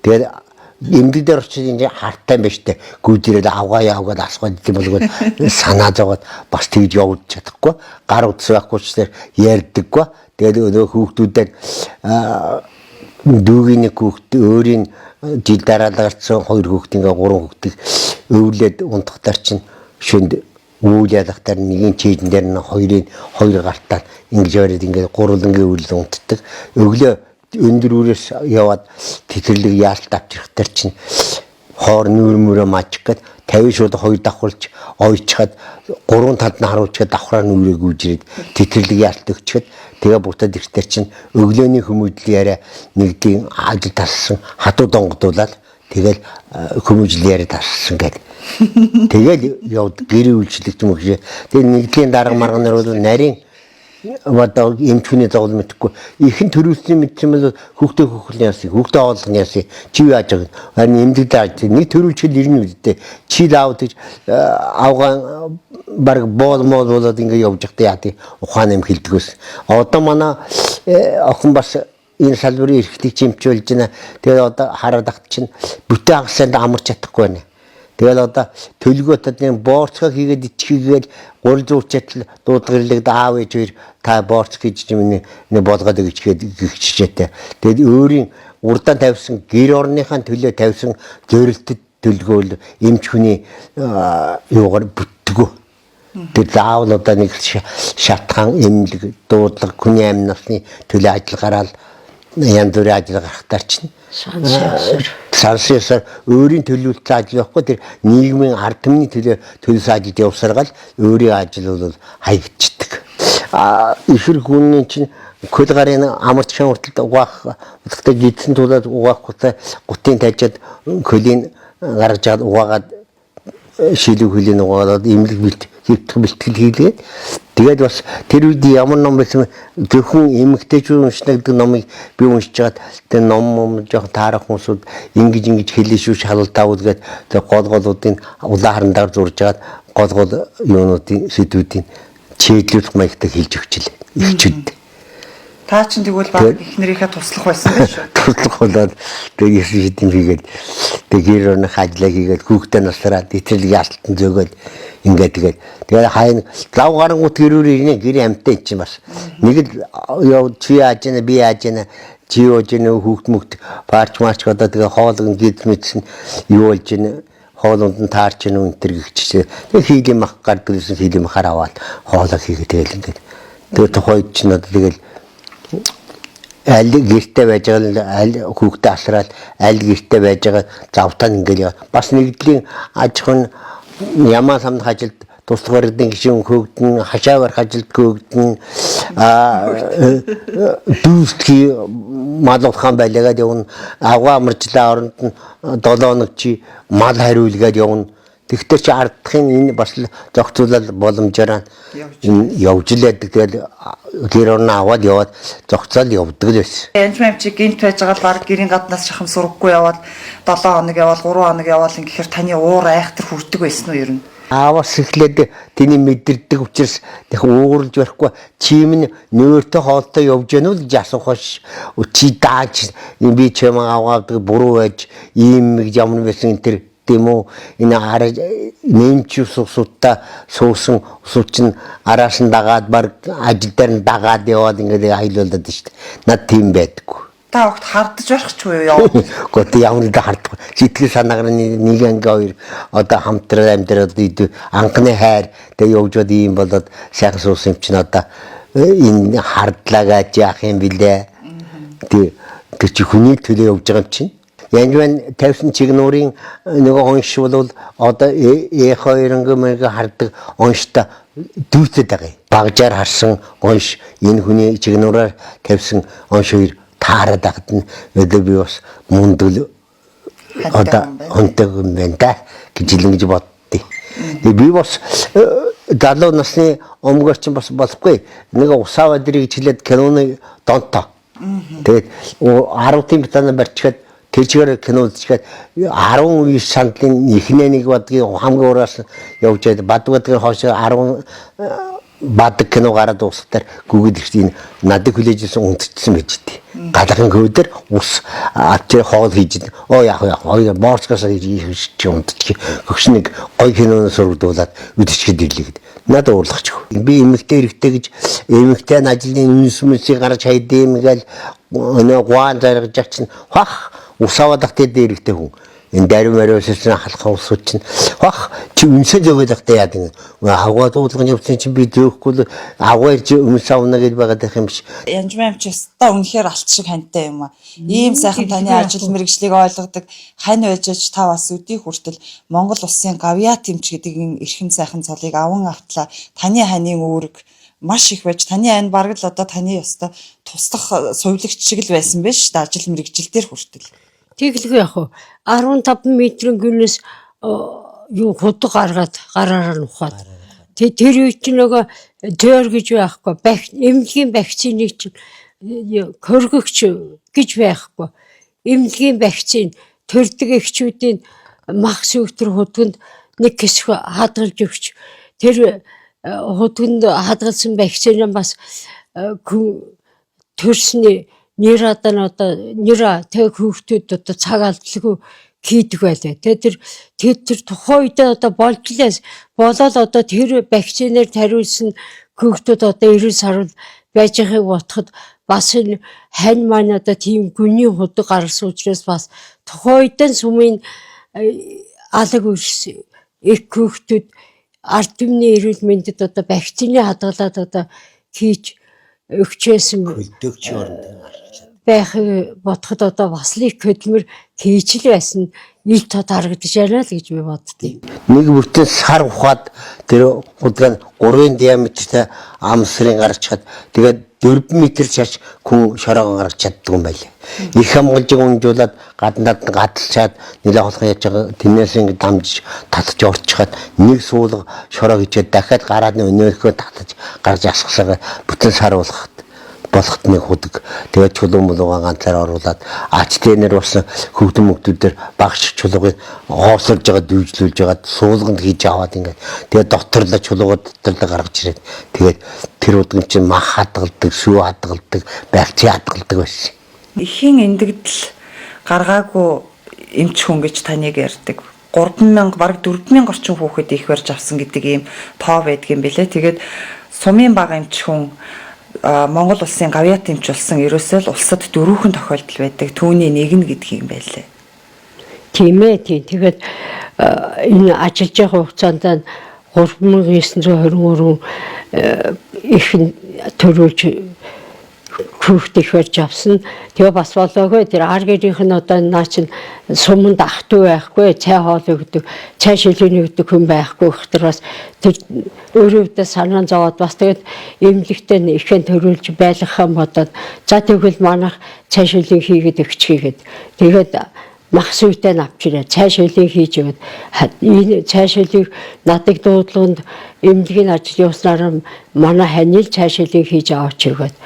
тэгээд эмдэг дээр очиж энэ харттай байж тээ гүйдэрэл авгаа явгаад асгаад юм болгоод санаа зовоод бас тэгж явж чадахгүй гар утас байхгүй ч тэр ярьдаггүй тэгээд өөдөө хүүхдүүдэд дүүгийн нэг хүүхд өөрийн жил дараалгаарсан 2 хүүхд ингээ 3 хүүхдийг өвлөөд унтахтар чинь шөнд үйл ялгахтар нэгэн чийдэн дээр нь хоёр гартаад ингэж ороод ингээд гурвангийн үйл унтдаг. Өглөө өндөр үрээс яваад тэтгэрлэг яалт авчрахтар чинь хоор нүүр маачих гээд 50 шууд 2 давхулж ойчхад 3 талд нь харуулчаад давхраа нүрээ гүйжрээд тэтгэрлэг яалт өгчөөд тэгээ бутад ихтер чинь өглөөний хүмүүжил яриа нэгдийн ажил тассан хатуу донгодуулаад тэгэл хүмүүжил яриа тассан гэдэг. Тэгэл явд гэр үйлчлэгч юм гэж. Тэгээ нэгдлийн дарга марганаар бол нарийн одоо эмчхүний зовлон мэдхгүй ихэн төрүүлсэн мэдсэн бол хүүхдээ хөхлөн яасан хүүхдээ оолгон яасан чи яаж байгаа харин эмдэг даа нэг төрүүлчил ирнэ үстэй чи лаавд гэж авгаа баг боол болоод ингэ явж байхдаа яа тий ухаан юм хилдэгөөс одоо манай охин бас энэ салбарын эрхтийг чимчүүлж байна тэгээд одоо хараад ахт чинь бүтэн агсанд амарч чадахгүй байна. Тэгэл одоо төлгөөд нэг боорцоо хийгээд ичхийгээд гурил зүүрчэтэл дуудгарлаг аав ээж хоёр та боорц хийж юм нэг болгоод ичгээд гихчжээтэй. Тэгэл өөрийн урдаан тавьсан гэр орныхаа төлөө тавьсан зөрөлтөд төлгөөл эмч хүний юугаар бүтгөө. Тэр заавал одоо нэг шатхан эмнэлэг дуудлага хүний амь насны төлөө ажил гараад янз бүрийн ажил гаргахтар чинь сансясаар өөрийн төлөвлөлт ажил явахгүй тэр нийгмийн ард түмний төлөөс ажил явсаргаал өөрийн ажил бол хаягдчихдаг. Ихэр хүний чинь хөл гарын амарч шин хүртэл угаах удахтай гидсэн тулаад угаахгүй гутын тажаад хөлийн гаргаж аваад угаагаад шилүү хөлийн угаагаад имлэг бэлтгэл хийлгээд тэгээд бас тэр үед ямар ном байсан зөвхөн эмэгтэйчүүд уншна гэдэг номыг би уншиж чад тэр ном жоох таарах хүмүүсүүд ингэж хэлээ шүү шалалтаа үлгээд тэр гол-голуудын улаан харандаар зурж жаад гол юунуудын сэдвүүдийн чиглэл маягтай хэлж өгчлээ ихчүүд. Та чинь тэгвэл баг эхнэрийнхээ туслах байсан байх шүү. Туслах болоод тэгээд шийдэм хийгээд тэгээд гэр орных ажиллаа хийгээд хүүхдээ насраад эцэрлэг яалтан зөөгөл ингээд тэгээд хайн лав гарангууд гэрүүр ирнэ гэрийн амтай чинь бас нэг л яв чи яаж яана би яаж яана чи яаж яана хүүхд мөхт парч марч одоо тэгээд хоолгон гид мэдсэн юу болж яана хоолунд нь таарч яана өнтер гихчээ тэгээд хийлийн мах гардаг гэсэн хийлийн махаар аваад хоолоо хийгээд тэгэл ингээд тэгээд тухайд чинь одоо тэгэл аль гэртээ байж байгаа аль хүүхдээ асраад аль гэртээ байж байгаа завтаа ингээл бас нэгдлийн аж ахуйн ямаа самд ажилд туслахын гişүн хөөгдөн хашаавар ажилд хөөгдөн дүүсгий малуулхан байлгаад явна авгаа амарчлаа оронд нь 7 хоног чи мал хариулгаад явна. Тэгтэр чи ардхын энэ бас л зохицуулал боломжоор явж лээдэг тэгэл гэр орноо аваад яваад зохицол явдаг л байсан. Янжмам чи гинт байж байгаа л баг гэрийн гаднаас шахам сурахгүй яваад 7 хоног яваад 3 хоног яваал ингэхээр таны уур айхтар хүрдэг байсан уу ер нь? Аавас эхлээд тэний мэдэрдэг учраас тэг ууралж барихгүй чим нь нөөртөө хоолтой явж гэнэ үү гэж асуухаш чи дааж би чимээ аваадаг буруу байж ийм гэж ямар байсан энэ тийм үү энэ хараа нэмч усуудаа суусан усууч нь араас нь дагаад баг ажил дээр нь дагаад яваад ингээд айлуулдаг шүү дээ. Над тийм байдаггүй. Та огт хардаж барах ч үгүй яа. Гэхдээ ямар нэг харддаг. Сэтгэл санаагаар нэг анги хоёр одоо хамтран амьдраад анхны хайр тэгээ явж бод ийм болоод сайхан суусан юм чинь одоо энэ хардлаагаа яах юм бэлээ. Тэр чи хүний төлөө явж байгаа юм чинь. янжван тавьсан чигнуурын нөгөө онш бол одоо E2 хардаг онштой дүүцэд байгаа. Багжаар харсан онш энэ хүний чигнуураар тавьсан онш хоёр таарад байгаад нь өдөө би бас мундал одоо онтог юм байна да гэж ингэж боддیں۔ Би бас залуу насны өмгөрч бас болохгүй. Нэг усаа өдрийг хилээд киноны донтоо. Тэгээд 10 тийм тань барьчихад тэр чигээр кино үзчихад 19 сандлын ихнээ нэг бадгийн хамгийн ураас явж байд бадгуудгийн хойш 10 бадаг кино гараад дуусахтаар гүгэл ихтэй надад хүлээжсэн унтчихсан байж дээ. Галагын хөвдөр ус тэр хоол хийж яах морскаас хийж унтчих. Хөгш нэг гой киноноос урдуулаад үдчихэд ирлээ гэд. Надад уурлахчих. Би эмэгтэй эрэгтэй гэж эмэгтэй ажлын үнсмэлсийг гаргаж хайдэм гээл өнөө гуан заргаж чинь хах усавадах дээр эрэгтэй хүн. Энэ даруй мариуссан халахаа усууч чинь хах чи үнсээ зөөгөлөхтэй яа гэнэ. Хавгаа дуулгын явсан чинь би зөөхгүй авгаар чи өмнөсөө унаа гэж байгаад юм биш. Янжмаам ч өстой үнэхээр алт шиг хантай юм аа. Ийм сайхан таны ажил мэргэжлийг ойлгодог хань байжж та бас өдий хүртэл Монгол улсын гавья тэмч гэдэг энэ эрхэм сайхан цолыг аван автлаа. Таны ханийн үүрэг маш их байж таны ань бараг л одоо таны ёстой туслах сувилагч шиг л байсан байж та ажил мэргэжил дээр хүртэл. Тэглгүй яг 15 метрийн гүнээс юу худаг гаргаад гараараа нь ухаад. Тэр үед ч нөгөө төр гэж байхгүй эмнэлгийн вакциныг чинь хөргөгч гэж байхгүй. Эмнэлгийн вакцин төрдөг эхчүүдийн махс өвтөр худганд нэг хэсэг хадгалж өгч тэр худганд хадгалсан вакцинаа бас төрсний нэраадан одоо нэраа тэг хүүхдүүд одоо цаг алдалгүй хийдэг байлаа. Тэр тухайн үед одоо болжлээс болоод одоо тэр вакцинаар тариулсан хүүхдүүд одоо 90 сар байж байгааг бодоход бас энэ хань маань одоо тийм гүний худаг гарсан учраас бас тухайн үед сүмийн алаг үрс их хүүхдүүд ард түмний эрүүл мэндэд одоо вакцины хадгалаад одоо хийж өгчээсэн байх бодоход одоо бас л их хөдөлмөр хийж л байсан ил тод харагдаж байна л гэж би боддیں۔ Нэг бүтэн сар ухаад тэр худган 3 диаметртэй амсрын гаргачаад тэгээд 4 м шаш хүн шороогоо гаргаж чаддаг юм байлаа. Их хамгаалжиг унжуулаад гаднаад гадалчаад нэлээ холхон яаж байгаа тэрнээс ингэ дамжиж татж орчихад нэг суулга шороо хийчээд дахиад гараад өнөөхөө татж гарч асгасаа бүтэн сар болохт нэг худаг. Тэгээд чулуун мулуугаа ганцаар оруулаад ачтэнэр бас хөвгдөн мөгдүүдээр багш чулуугыг хоосолж байгаа дүүжлүүлж байгаа суулганд хийж аваад ингээд тэгээд доторлоо чулуугаа доторлоо гаргаж ирээд тэгээд тэр удгийн чинь мах хадгалдаг, сүү хадгалдаг, барьци хадгалдаг байсан. Ихийн эндэгдэл гаргаагүй эмч хүн гэж таныг ярьдаг. 3000 бараг 4000 орчим хүүхэд их барьж авсан гэдэг ийм тоо байдгийн бэлээ. Тэгээд сумын бага эмч хүн Монгол улсын гавья тэмч болсон ерөөсөө л улсад 4 тохиолдол байдаг. Түүний нэг нь гэдгийг юм байлээ. Тийм ээ тийм. Тэгээд энэ ажиллаж байгаа хугацаанд 3923 их төрүүлж хүүхд их барьж авсан. Тэгээ бас болоогүй тэр аргэрийнх нь одоо наа чин суманд ах トゥ байхгүй, цай хоол өгдөг, цай шилжээний өгдөг хүн байхгүй гэхтэр бас тэр өөрөөдөө санаа зовоод бас тэгээд эмнэлэгтээ ихэн төрүүлж байлгах юм бодоод за тэгвэл манайх цай шилжээ хийгээд өгчихье гэд. Тэгээд махс үйтэй авчираа цай шилжээ хийж өгöd. Энэ цай шилжээг надаг дуудлаганд эмнэлгийн ажил явуулснаар манай ханил цай шилжээ хийж аваач өгöd.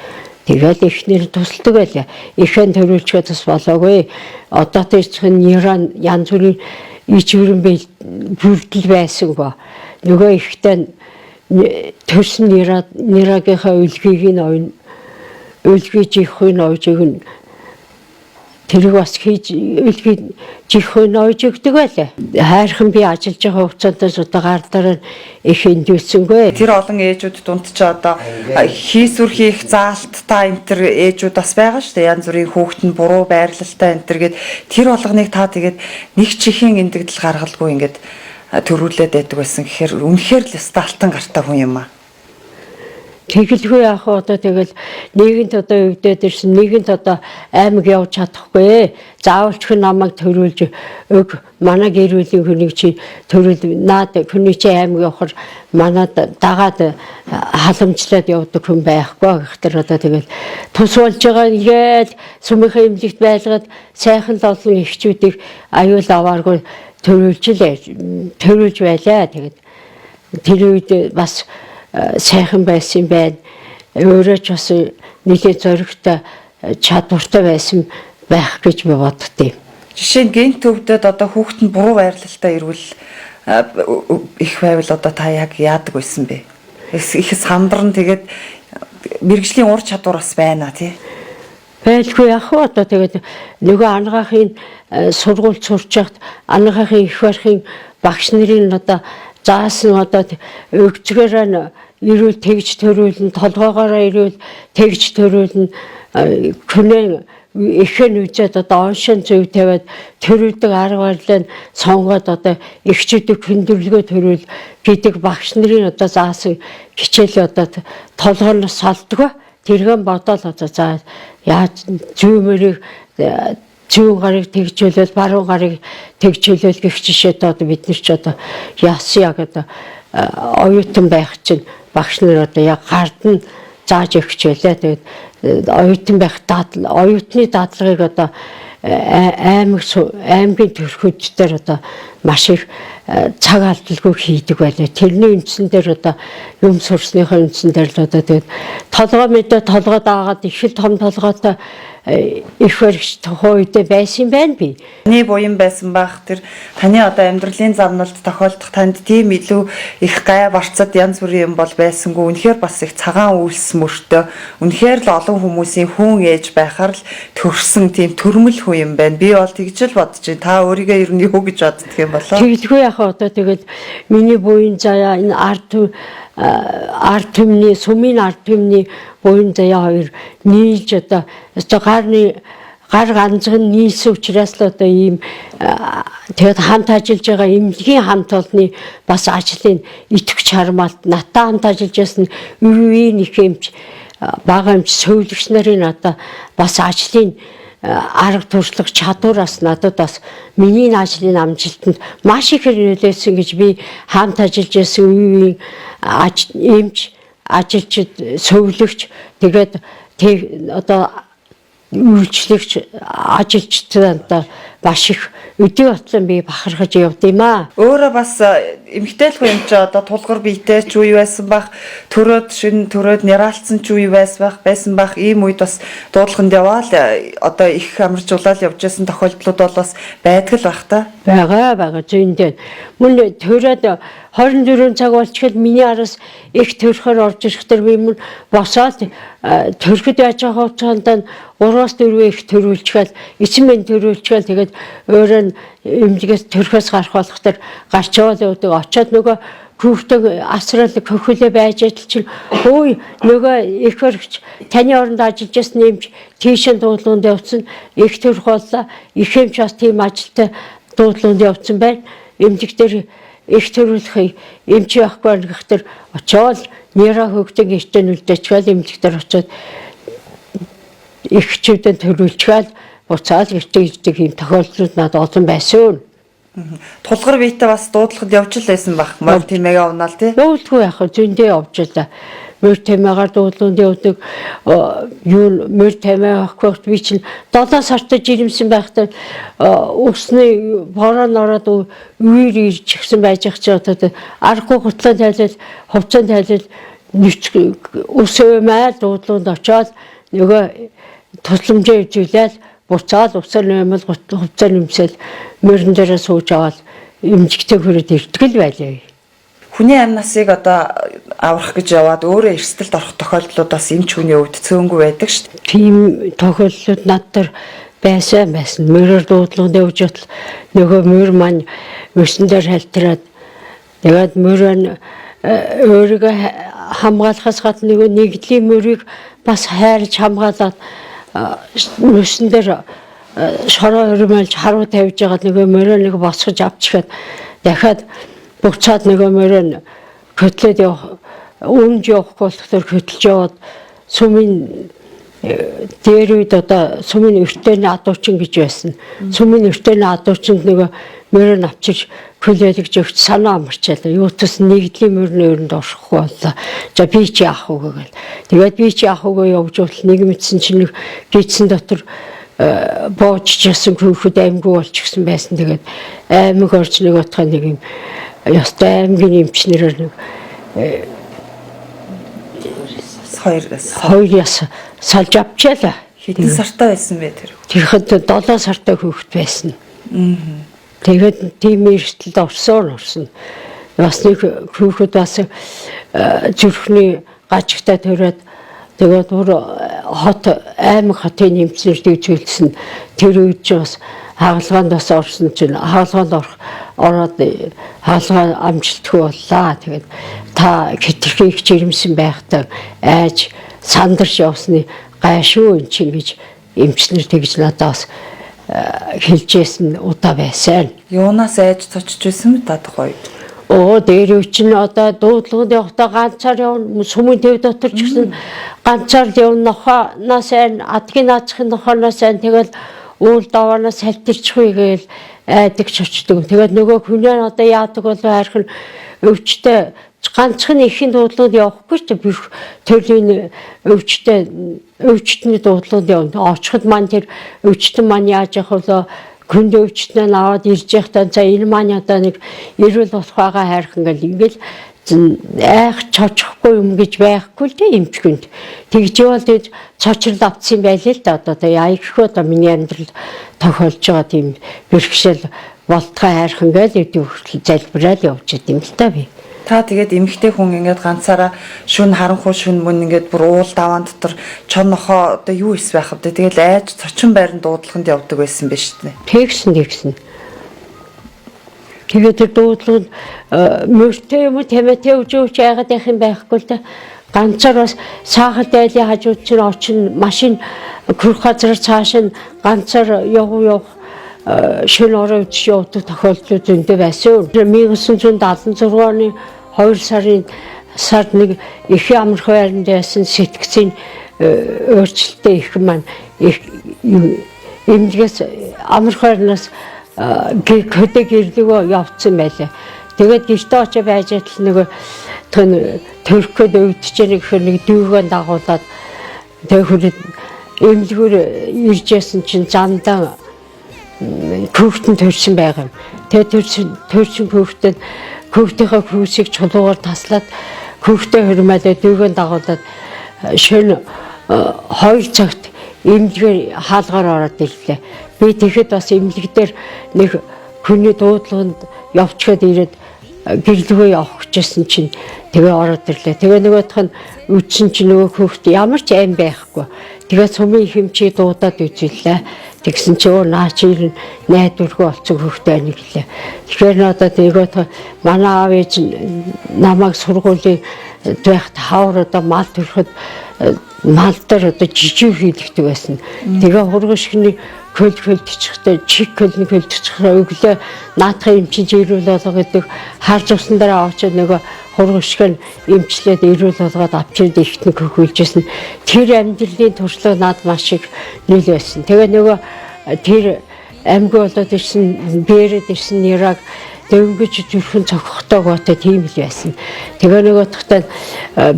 Тэгээд ихнэр тусалдаг байлаа. Ихэн төрүүлчгээ бас болоогүй. Одоо тэрхэн Иран янз бүрийн ичвэрэн бүрдэл байсан гоо. Нөгөө ихтэй төрсөн нэрагийнхаа үлгийг нь үлгийг жихүүн ойжиг нь тэрийг бас хийж үлгийг жихүүн ойж өгдөг байлаа. Хайрхан би ажиллаж байгаа хугацаанд одоо гардараа их эндүүлсэнгүй. Тэр олон ээжүүд дунд ч одоо хийсвэр хийх заалттай энтер ээжүүд бас байгаа шүү дээ. Янз бүрийн хүүхэд нь буруу байрлалтай энтер гээд тэр болгоныг та тэгээд нэг чихийн эндэгдэл гаргалгүй ингээд төрүүлээд байдаг байсан гэхээр үнэхээр л алтан гартай хүн юм аа. Тэгэлгүй яах вэ одоо тэгэл нийгэнт одоо өвдөд ирсэн нийгэнт одоо аймаг явж чадахгүй. Заавалч хүн намайг төрүүлж өг манай гэр бүлийн хүнийг чи төрүүл наад хүний чи аймаг явахаар манад дагаад халамжлаад явдаг хүн байхгүй гэхтэр одоо тэгэл тус болж байгаа ингээд сүмийнхээ эмнэлэгт байлгаад сайхан л олон эхчүүдийг аюул авааргүй төрүүлж байлаа. Тэгээд тэр үед бас сайхан байсан байна. Өөрөө ч бас нэгэн зоригтой чадвартай байсан байх гэж би боддتي. Жишээ нь гэнт төвдөд одоо хүүхэд нь буруу байрлалтай ирвэл их байвал одоо та яг яадаг байсан бэ? Их сандран тэгээд мэрэгжлийн ур чадвар бас байна тий. Байлгүй яах вэ одоо тэгээд нөгөө ангаахын сургууль сурч хахад ангаахын их барихын багш нарын одоо заасан одоо өгцгөрөө ирүүл тэгж төрүүлэн толгоогоороо ирүүл тэгж төрүүлэн хүнээ ихэн үжээд одоо оншин зөв тавиад төрүүлдэг арга барилыг сонгоод одоо эхчүүдийг хөндөрлөгөө төрүүл гэдэг багш нарын одоо заасан хичээл одоо толгоорноос салдгаа тэргэн бодоол одоо за яаж зүүмэрийг зүүн гарыг тэгжүүлэл баруун гарыг тэгжүүлэл гэх жишээд одоо бид нар ч одоо яасан яг одоо оюутан байх чинь багш нар одоо яг гард нь зааж өгчээлээ. Тэгээд оюутан байх оюутны дадлагыг одоо аймгийн төрхөддөр одоо маш их цаг алдалгүй хийдэг байлаа. Тэрний үндсэн дээр одоо юм сурсныхаа үндсэн дээр л одоо тэгээд толгой мэдээ толгой даагаад их л том толгойтой их баригч тухайд байсан байна би. Таны буян байсан бах тэр таны одоо амьдралын замналд тохиолдох танд тийм илүү их гай барцад янз бүрийн юм бол байсангүй. Үнэхээр бас их цагаан үйлс мөртөө үнэхээр л олон хүмүүсийн хүн ээж байхаар л төрсөн тийм төрмөл хүн юм байна. Би бол тэгж л бодож байна. Та өөрийгөө ер нь юу гэж боддог юм болоо? Тэгэлгүй яхаа одоо тэгээд миний буян заяа энэ арт түмний сүмийн арт түмний буян заяа хоёр нийлж одоо гар ганцхан нийлсэн учраас л одоо ийм тэгээд хамт ажиллаж байгаа эмнэлгийн хамт олонны бас ажлын итгэж хармаалт натаа хамт ажиллаж байсан үеийн их эмч бага эмч сөүлэгч нарын одоо бас ажлын арга туршлага чадвараас надад бас миний ажлын амжилтанд маш их нөлөөлсөн гэж би хамт ажиллаж байсан үеийн эмч ажилчид сөүлэгч тэгээд одоо үйлчлэгч ажилчдад маш их өдөө ботлон би бахархаж явд юм аа. Өөрөө бас эмгтээлгүй юм чи одоо тулгар биетэй ч үе байсан бах, төрөөд шин төрөөд няралцсан ч үе байсан бах. Ийм үед бас дуудлаганд яваал одоо их амарчулаад явж байсан тохиолдлууд бол бас байдаг л бах та. Бага зүйндээ. Мөн төрөөд 24 цаг болчиход миний араас их төрхөөр орж ирэхдээ би мөн босоод төрөхөд яаж байгаа хугацаанд 3-4 их төрүүлчихэл эцэн мэн төрүүлчихэл тэгээд өөрөө эмнэлгээс төрхөөс гарах болохдор гарч яваад өгдөг. Очоод нөгөө хүүхдээ асрал хөхөлөө байж адил чинь өөй нөгөө их баригч таны оронд ажиллаж байсан эмч тийшээ дуудлуунд явцсан их төрх боллоо. Их эмч бас тийм ажилтай дуудлуунд явцсан байна. Эмнэлэгтэр их төрүүлэх эмч явахгүй гэхтэр очоод нэраа хөгдөг эртэн үлдээчихэл эмнэлэгтэр очоод ихчүүдэд төрүүлчихэл буцаад ирдэг юм тохиолдлууд надад олон байсан. Тулгар биетэй бас дуудлагад явж л байсан бах. Мөр тэмээгээ унаал тий. Явуулгүй яах вэ? Зөндөө явж л. Мөр тэмээгээр дуудлуунд явдаг. Юу мөр тэмээ авахгүй би чинь 7 сартаа жирэмсэн байхдаа өсний бороо ороод үер ирж гисэн байж ах чи одоо аргагүй гутлаа тайлал хувцас тайлал өсөөмэй дуудлуунд очоод нөгөө тусламжаа үзүүлээд буцаад усаар нэмэл хувцас нэмсэл мөрөн дээрээ сууж аваад эмчигтэй хүрээд ирдэг л байлаа. Хүний амь насыг одоо аврах гэж яваад өөрөө эрсдэлд орох тохиолдлууд бас эмч хүний хувьд цөөнгүй байдаг шүү дээ. Тийм тохиолдлууд над дээр байсан. Мөрөөр дуудлуунд явж батал нөгөө мөр маань өсөн дээр хальтраад тэгээд мөрөө өөрийгөө хамгаалахаас гадна нөгөө нэгдлийн мөрийг бас хайрлж хамгаалаад өсөн дээр шороо өрмөлж харуу тавьж байгаа нөгөө мөрөө нэг босгож авчихад дахиад буцаад нөгөө мөрөө хөтлөөд явах Үүнд явахгүй болохоор хөдөлж яваад сүмийн дээр үед одоо сүмийн өртөөний адуучин гэж байсан. Сүмийн өртөөний адуучинд нөгөө мөрөө авчиж хүлээлгэж өгч санаа амарчаалаа. Юу тус нэгдлийн мөрний өрөнд оршихгүй боллоо. За би ч яах вэ гэвэл. Тэгээд би ч яах вэ явж бол нэг мэдсэн чинь нэг гидсэн дотор боожчихсан хүүхэд аймгүй болчихсон байсан. Тэгээд аймаг орж нэг утгаа нэг юм ёстой аймгийн эмчнэрээр нэг хоёр яс салж авчаалаа. Хэдэн сартай байсан бэ тэр? Тэрхэд 7 сартай хүүхэд байсан. Тэгээд тийм эрсдэлд орсон. Бас нэг хүүхэд бас зүрхний гажигтай төрөөд тэгээд бүр аймаг хотын нэмцлэрдийг зүйлсэн. Тэр үед ч бас хаалгаанд бас орсон чинь хаалгаанд ороод хаалгаа амжилтгүй боллаа. Тэгээд та хитрхийг жирэмсэн байхдаа айж сандарч явсны гайшгүй эн чинь гэж эмчнэр тэгж надаас хэлжсэн удаа байсан. Юунаас айж цочж байсан бэ та тухайд? Дээр үчин одоо дуудлагад явахдаа ганцаар явна, сүмийн төв дотор ч гэсэн ганцаар явна, нохоноос айн, адгийн наацхийн нохоноос айн тэгэл уул даваанаас салтирчихгүй гээл айдаг чочдөг. Тэгээд нөгөө хүнээ одоо яадаг болов хайрхан өвчтэй ганцхан ихийн дуудлагад явахгүй ч би төрлийн өвчтний дуудлагад явна. Очиход маань тэр өвчтөн маань яаж явах вэ? Хүнд өвчтнээ аваад ирж байхдаа за энэ маань одоо нэг ирүүл болох байгаа хайрхан гэл ингээл айх чочихгүй юм гэж байхгүй л дээ эмчгүнд. Тэгж явал тэгж цочрол авцсан байлээ л да одоо яайггүй одоо миний амьдрал тохиолж байгаа тийм бэрхшээл болтгой хайрхан гэл өдөө залбираад явж идэм л та би. Та тэгээд эмэгтэй хүн ингээд ганцаараа шүн харанхуй шүн мөн ингээд бүр уул даваан дотор чон нохоо одоо юу ис байх вэ? Тэгэл айж цочин байранд дуудлаганд явдаг байсан биз дээ. Тэгсэн. Тэгээд тэр дуудлаганд мөртэй юм уу тэмээтэй үжөөч яагаад явах юм байхгүй л да. Ганцаар бас саахан дайлын хажууд чинь очин машин хөрх газар цааш нь ганцаар явах шин ороо үдшиж явдаг тохиолдлууд зөндөө байсан. 1976 оны 2 сард нэг их амарх байранд байсан сэтгцийн өөрчлөлттэй их маань эмнэлгээс амарх байрнаас хөдөг ирлэгөө явцсан байлаа. Тэгээд гэртээ очиж байж атал нөгөө төрхөд өвдөж нэг дүүгэн дагуулад тэгээд эмнэлгүүр ирж ясан чинь зандаа хүүхдэн төрсөн байгаа юм. Тэгээд төрсөн хүүхдийнхээ хүүсийг чулуугаар таслаад хүүхдээ хөрмөлөө дүүгэн дагуулад шөнө 2 цагт эмнэлгээр хаалгаар ороод ирлээ. Би тэгэхэд бас эмнэлэг дээр нэг хүний дуудлаганд явчихад ирээд гэрлэгөө явах гэжсэн чинь тэгээ ороод ирлээ. Тэгээ нөгөөх нь үдсэн чинь нөгөө хүүхд ямар ч аим байхгүй. Тэгээ сумын хэмчээ дуудаад үзүүллээ. Тэгсэн чи наа чи найдваргүй олцсон хүүхдээ байна гэлээ. Тэгэхээр надад нөгөө манай аав ээж намайг сургуулийн байхад хавар одоо мал төрөхөд мал дээр одоо жижиг хийлэгдэг байсан. Тэгээ хургашгны хөлдчихтэй чиг хөлний хөлдчихрээ өглөө наадах эмчиж ирүүл болго гэдэг харж усан дараа очоод нөгөө хургашгын эмчлээд ирүүл болгоод авчирд ихтэн хөхүүлжсэн. Тэр амьдралын туршлага над маш их нийл байсан. Тэгээ нөгөө тэр амьгүй болоод ирсэн бэрээд ирсэн нэраг дөнгөж зүрхэн цогхтой готой тийм л байсан. Тэгээ нөгөө тахтаа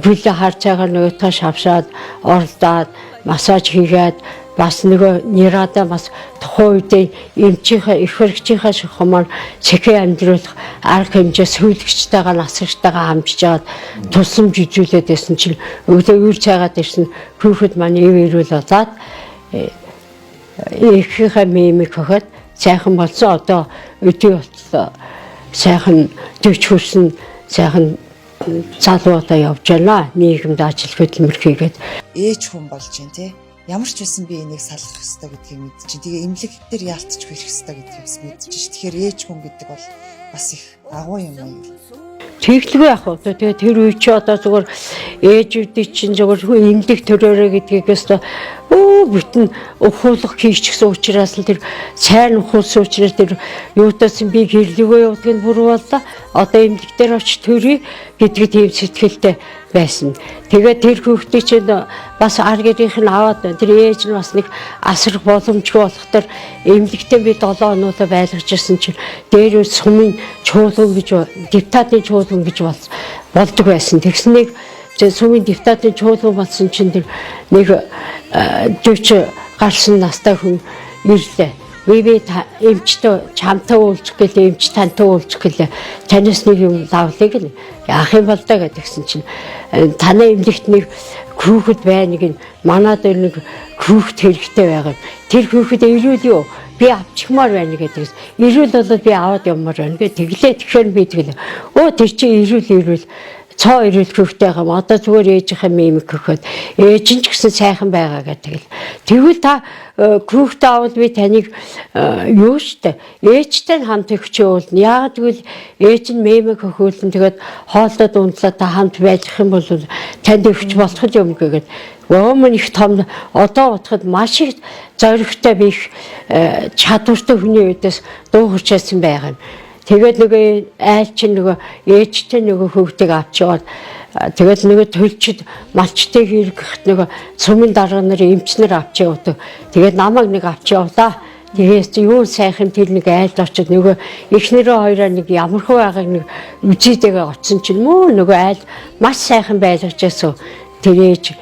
бүлэ харж байгаа нөгөө та шавшаад оролдоод массаж хийгээд бас нөгөө нэрада бас тухайн үедээ эмчийнхээ их хэрэгчийнхээ шахмаар цэхээ амьдруулах арга хэмжээ сүйдэгчтэйгээ насгчтайгаа хамжиж аваад тусам жижүүлээд байсан чинь өглөө үр цайгаад ирсэн хүүхэд маань ирүүл болоод ихийнхээ мимик хөхөд сайхан болсон одоо өдөө болтлоо сайхан төвч хөрсөн сайхан залуудаа явж байна нийгэмд ажил хөдөлмөр хийгээд ээж хүн болж байна тий. Ямар ч байсан би энийг салах ёстой гэдгийг мэдчихээн. Тэгээ эмнэлэг дээр яалтч хүрэх ёстой гэдгийг бас мэдчихэж. Тэгэхээр ээж хүн гэдэг бол бас их агуу юм аа. Тэглгүй яах вэ? Тэгээ тэр үе чи одоо зүгээр ээжүүдийн чинь зүгээр эмнэлэг төрөөрэй гэдгийгээс бүтэн ухуулах хийчихсэн учраас л тэр сайн ухуулсан учраас тэр юутаас би гэрлэгөө явуулдаг нь бүр боллоо. Одоо эмнэлэг дээр очиж төрье гэдгийг тийм сэтгэлтэй байсан. Тэгээд тэр хүүхдийг чинь бас ар гэрийнх нь аваад тэр ээж нь бас нэг асрах боломжгүй болохоор эмнэлэгтээ би 7 хоногоо байлгаж ирсэн чинь дээр сумын чуулган гэж депутатын чуулган гэж болдог байсан. Тэгснээр сумын депутатын чуулган болсон чинь тэр нэг 40 гарсан настай хүн ирлээ. Би эмчтэй чамтай уулзах гэлээ, эмч тантай уулзах гэлээ. Танаас нэг юм лавлыг нь яах юм бол даа гэдгсэн чинь танай эмнэлэгт нэг хүүхэд байна гин манад нэг хүүхэд хэрэгтэй байгаа. Тэр хүүхэд ирүүл юу? Би авчихмаар байна гэдэгс. Ирүүл бол би аваад явмаар байна гэ. Тэглээ тэгэхээр би тэглээ. Өө тэр чинь ирүүл цоо ирүүл хүүхдээ гам одоо зүгээр ээжийнхээ мимик өгөхөд ээж нь ч гэсэн сайхан байгаа гэдэг. Тэгвэл та хүүхдээ авал би таныг юу штэ ээжтэй хамт өгчөөл яагаад гэвэл ээж нь мимик өгөөлн тэгээд хоолдод ундлаа та хамт байх юм бол танд өгч болох юм гэгээд Өмнө их том одоо бодоход маш их зоригтой би их чадвартай хүний үдээс дуугарч байсан байгаа юм. Тэгээд нөгөө айл чинь нөгөө ээжтэй нөгөө хүүхдийг авч яваад тэгээд нөгөө төлчид малчтыг хэрэгэхт нөгөө сумын дарга нарын эмчнэр авч явдаг. Тэгээд намайг нэг авч явлаа. Тэгээс юу сайхан тэр нэг айлд очиод нөгөө эхнэрээ хоёроо нэг ямархуу байгааг нэг үзийдэгээ очсон чинь мөө нөгөө айл маш сайхан байлгаж байсан. Тэр ээж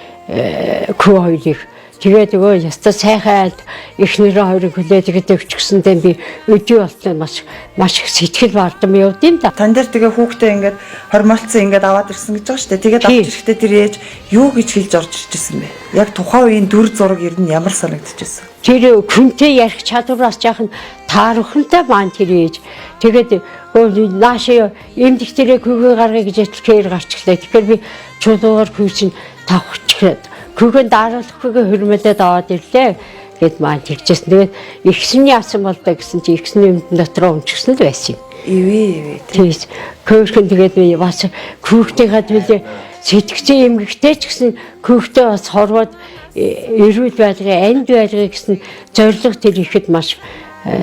хүү хоёрыг тэгээд нөгөө яста сайхан айлд эхнэрээ хоёрыг хүлээд тэгээд өвчгсөндөө би өдөө болтой маш их сэтгэл бардам явд юм да. Тан дээр тэгээ хүүхдээ ингээд хормолцсон ингээд аваад ирсэн гэж байгаа шүү дээ. Тэгээд авч ирэхдээ тэр ээж юу гэж хэлж орж ирчихсэн бэ? Яг тухайн үеийн дүр зураг ер нь ямар санагдчихсэн? Тэр хүнтэй ярих чадвараас жаахан таарахантай маань тэр ээж. Тэгээд наашаа эмдэгтэрээ хүүгээ гаргая гэж хэлхээр гарчлаа. Тэгэхээр би чулуугаар хүүчин тавхчихраад хүүгээ дараалахгүйгээ хөрмөлөд аваад ирлээ гэд маань тэгжсэн. Тэгээд ихсний яасан бол та гэсэн чи ихсний өмдөн дотроо өмчгсөн л байсан юм. Ивэ. Тэгээс көөхөн тэгээд би бас хүүхдийнхээ төлөө сэтгцэн эмгэгтэй ч гэсэн хүүхдээ бас хорвоод эрүүл байлгыг, анд байлгыг гэсэн зорилго тэр ихэд маш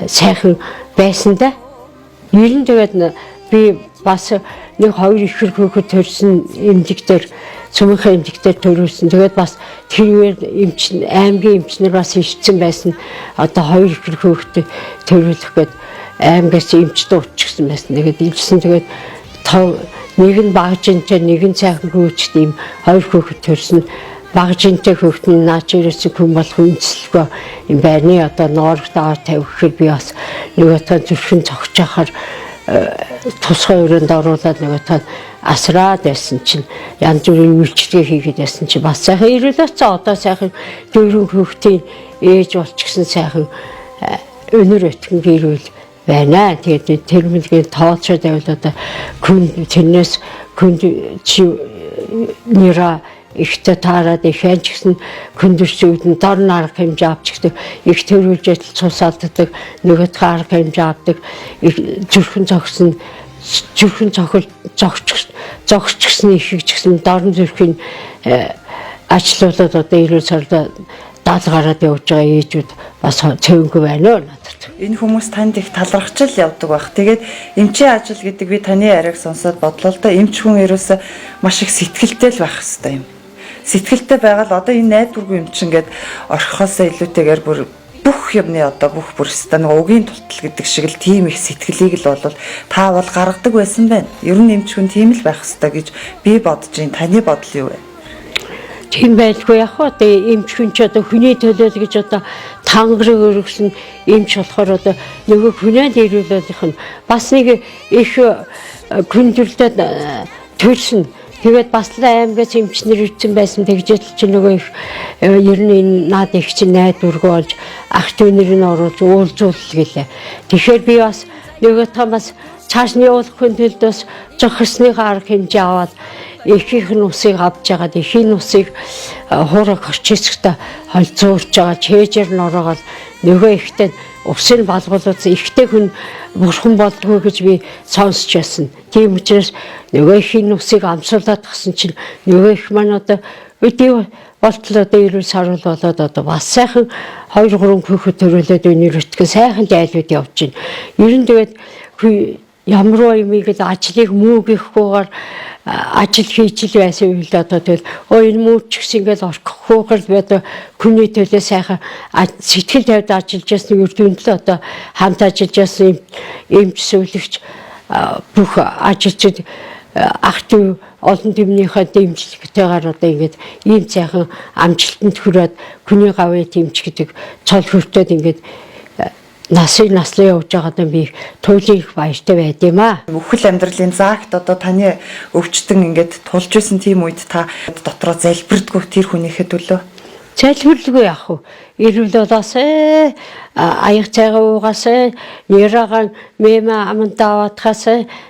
сайхан байсан да. Ер нь тэгээд би бас нэг хоёр ихэр хүүхэд төрсөн эмнэлэгтэр цөмхөн эмнэлэгтэр төрүүлсэн. Тэгээд бас тэрээр аймгийн эмчнэр бас ишцэн байсан. Одоо хоёр ихэр хүүхэд төрүүлэх гээд аймгаас эмчд уучсан байсан. Тэгээд илсэн тэгээд нэг нь багжинтэй, нэг нь сайхан хүүхэд ийм хоёр хүүхэд төрсөн. Багжинтэй хүүхдний наач ирсэн хүн болох үндэслэхгүй юм байна. Одоо ноорогт аваад тавих гэхээр би бас нөгөө та зүрхэн цогцохоор тусгай өрөөнд оруулаад нөгөө та асраад байсан чинь янз бүрийн үйлчлэгээ хийгээд байсан чинь бас сайхан ирүүлээсээ одоо сайхан дөрвөн хүүхдийн ээж болчихсон сайхан өнөр өтгөн гэрүүл байна. Тэгээд тэр мэлгийн тоолцоод байвал одоо хүн тэрнээс хүн чи нира ихтэй таарад ихэнч гэсэн хүндэрчүүд нь дор нарах хэмжээ авчихдаг, их төрүүлж ажил цусаалддаг, нөгөөдхөө арга хэмжээ авдаг, зүрхэн зогсон, зүрхэн зогсчихсан их гэсэн дорн зүрхийн ажлуулаад одоо ирүүл сарда даалгараад явж байгаа ээжүүд бас цөөнгүй байна надад. Энэ хүмүүс танд их талархчил явдаг байх. Тэгээд эмчийн ажил гэдэг би таны яриаг сонсоод бодлоо л да. Эмч хүн ерөөсөө маш их сэтгэлтэй л байх хэрэгтэй юм. Сэтгэлтэй байгаад одоо энэ найдваргүй юм чинь ингээд орхихоосоо илүүтэйгээр бүр бүх юмны одоо бүх бүрстэ нэг угийн тултал гэдэг шиг л тийм их сэтгэлийг л бол та бол гаргадаг байсан байна. Ер нь эмч хүн тийм л байх хэрэгтэй гэж би бодож байна. Таны бодол юу вэ? Тийм байлгүй яг хоо одоо эмч хүн ч одоо хүний төлөө гэж одоо тангараг өргөсөн эмч болохоор одоо нөгөө хүнээд ирүүлэх нь бас нэг их хүндрэлтэй төрсөн. Тэгээд бас л аймгаас эмчнэр ирсэн байсан тэгжэл чи нөгөө их ер нь энэ наад их чи найдваргүй болж ах дүүнэр нь оруулж уулзуул гэлээ. Тэгэхээр би бас нөгөө тамаас цаашны явуулахын тулд бас зохисныхаа арга хэмжээ аваад ихийнх нь усыг авч яагаад ихийн усыг хуураг орчисгта холцоорч байгаа чэжэр нь ороогоод нөгөө ихтэй усыг балгуулсан ихтэй хүн бурхан болдгоо гэж би сонсч байсан. Тийм учраас нөгөө ихийн усыг амсуулаад гсэн чинь нөгөө их маань одоо өдөө болтлоо дээр сарвал болоод одоо бас сайхан 2-3 хүүхэд төрүүлээд өнөр өтгөн сайхан дайлууд явж байна. Ер нь тэгээд ямар юмыг л ажлыг муугийнхгүйгээр ажил хийж л байсан үйл одоо тэгэл энэ мууч гэсэн ингээл орхихгүйгээр одоо хүний төлөө сайхан сэтгэл тавьд ажиллаж байсан үрдүнд л одоо хамт ажиллаж байсан эмч сүүлэгч бүх ажилчид ах トゥ олон төвнийхээ дэмжлэгтэйгээр одоо ингээд ийм сайхан амжилтанд хүрээд хүний гавьяа дэмж гэдэг цол хөртөд ингээд наслан явж байгаадаа би туйлын их баяртай байд юм аа. Өвхөл амьдралын заагт одоо таны өвчтөн ингээд тулж исэн тийм үед та дотроо залбирдгүү тэр хүнийхээ төлөө Залбирлгүй яах вэ? Ирүүл болоос аяг цайгаа уугаас нэраагаан мема амантааватхаас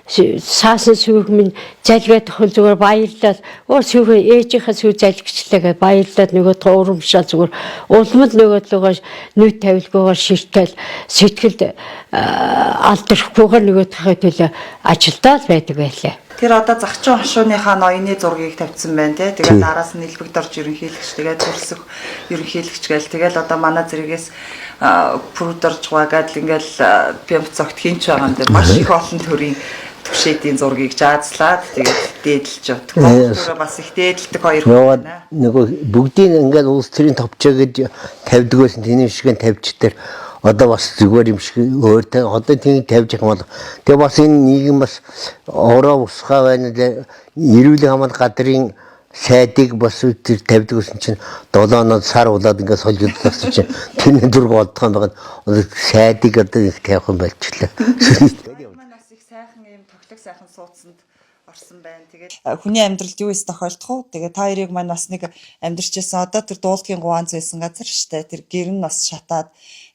саасан сүг минь залгаад хөл зүгээр баярлаад сүг ээжийнхээ сүг залгичлаагээ баярлаад нөгөө туурамшаа зүгээр улмал нөгөөдлөгөө нүд тавилгуугаар ширтэл сэтгэлд алдрахгүйгээр нөгөөдхөө төлөө ажилдаа л байдаг байлаа. Тэр одоо загчин хошууныхаа ноёны зургийг тавьсан байна тий. Тэгээд араас нь Нэлбэгдорж ерөнхийлөгч тэгээд төрсөх ерөнхийлөгч гээл тэгээд одоо манай зэрэгээс Прудорж гаагаад ингээл пемп цогт хинч байгаа юм дээр маш их олон төрлийн төвшөөдийн зургийг заазлаад тэгээд дээдлж явдаг. Бас их дээдлдэг хоёр хүн байна. Нөгөө бүгдийг ингээд улс төрийн товчоо гэж тавьдаг байсан тэний шигэн тавьч дээр одоо бас зүгээр юм шиг өөртөө одоо тийм тавьж байгаа бол тэгээ бас энэ нийгэм бас ороо усгаа байна лээ эрүүлийн хамгаалалт газрын сайдыг бас тэр тавьдаг гэсэн чинь 7 оноо сар болоод ингээд солиод болсон чинь тэрний дург олдох юм байгаа сайдыг одоо их тавих юм болчихлоо. Манай бас их сайхан юм тоглог сайхан суудсанд орсон байна. Тэгээд хүний амьдралд юу ის тохиолдох вэ? Тэгээд та хоёрыг маань бас нэг амьдарч байсан одоо тэр дуулдгийн гуанз байсан газар штэ тэр гэр нь бас шатаад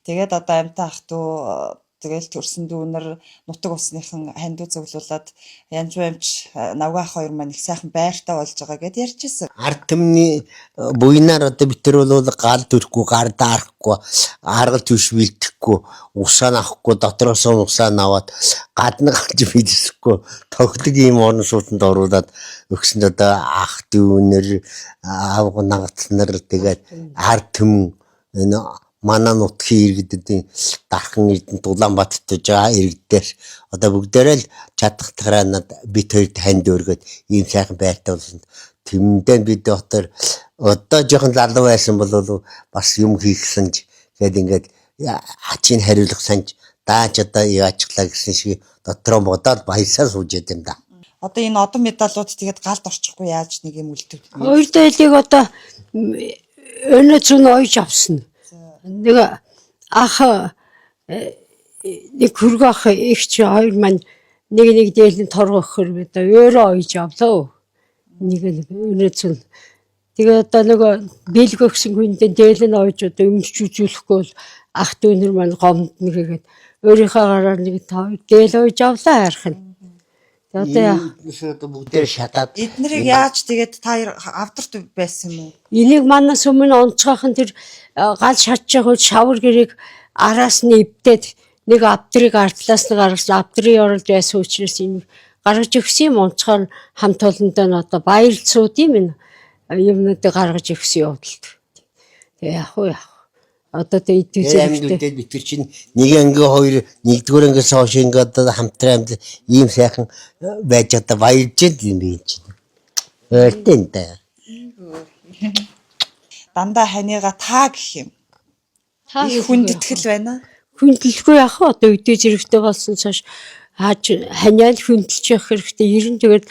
тэгээд одоо амтаа ах トゥ тэгэл төрсөн дүүнэр нутаг усныхан хандуу зөвлүүлээд янж баймч навгаах хоёр маань их сайхан байртай болж байгаа гэд ярьжсэн. Ард түмний буйнаар одоо битэр бол гал дүрхгүй гар даарахгүй аргал түвш бэлдэхгүй усаа авахгүй дотроос нь усаа аваад гадна гарч бидсэхгүй тоглог ийм орон сууцнд оруулаад өгсөнд одоо ах дүүнэр аав нагацнар тэгээд ард түмэн энэ манай нутгийн иргэдийн дархан эрдэнэ Улаанбаатарт байгаа иргэдээр одоо бүгдээрээ л чадах тараанад бит хоёр танд өргөд ийм сайхан байртай болсон. Тэмдээ бид дотор одоо жоохон залуу байсан бол бас юм хийхсэн ч гээд ингээд ачийн хариулах санж дааж одоо яачлаа гэсэн шиг дотроо бодоод баясаа сууж яд юм да. Одоо энэ одон медалууд тэгээд галд орчихгүй яаж нэг юм үлдв. Хоёр дээлийг одоо өнөө зүүн ойж авсан. Нэг ах нэг хөргөө ах ихч хоёр маань нэг дээл нь торгох хөрмөд өөрөө ойж авлаа. Нэг өнөө зүүн. Тэгээ одоо нөгөө бэлг өгсөн хүндээ дээл нь ойж одоо өмч үзүүлэхгүй бол ах дүүнэр маань гомд нэгээд өөрийнхөө гараар нэг дээл ойж авлаа харах нь. Одоо бүгдээр шатаад эднэрийг яаж тэгээд та авдарт байсан юм уу? Энийг манаас өмнө онцгойхон тэр гал шатж байгаа шавар гэрээг араас нь эвдээд нэг авдрыг ардлаас нь гаргасан авдрын оролж байсан учраас энэ гаргаж өгсөн юм онцгой хамт олондоо нь одоо баярлцууд юм юмнуудыг гаргаж өгсөн явдалт. Тэгээ яг уу одоо тэгээд идэвхтэй бид нар чинь нэг анги хоёр нэгдүгээр ангиас хойш ингээд одоо хамтран амьд ийм сайхан байж одоо баярлж юм би чинь. Өөртөө дандаа ханига таа гэх юм. Та хүндэтгэл байна. Хүндэлгүй яах вэ? Одоо үдээ зэрэгтэй болсон цааш ханиа л хүндэлж явах хэрэгтэй. Ер нь тэгээд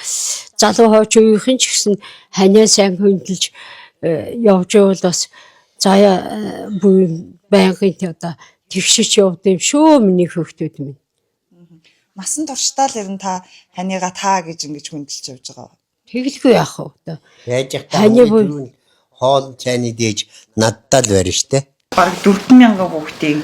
залуу хойч үеийнхэн ч гэсэн ханиа сайн хүндэлж явж байвал бас заяа буй байнгын одоо тэгшиж явд юм шүү миний хөвгтүүд минь. Насан туршдаа л ер нь та ханига таа гэж ингэж хүндэлж явж байгаа. Тэгэлгүй яах вэ? Одоо яаж яхаа хоол цайны дээж надтай л барь штэ. Бараг 4,000 хүүхдийн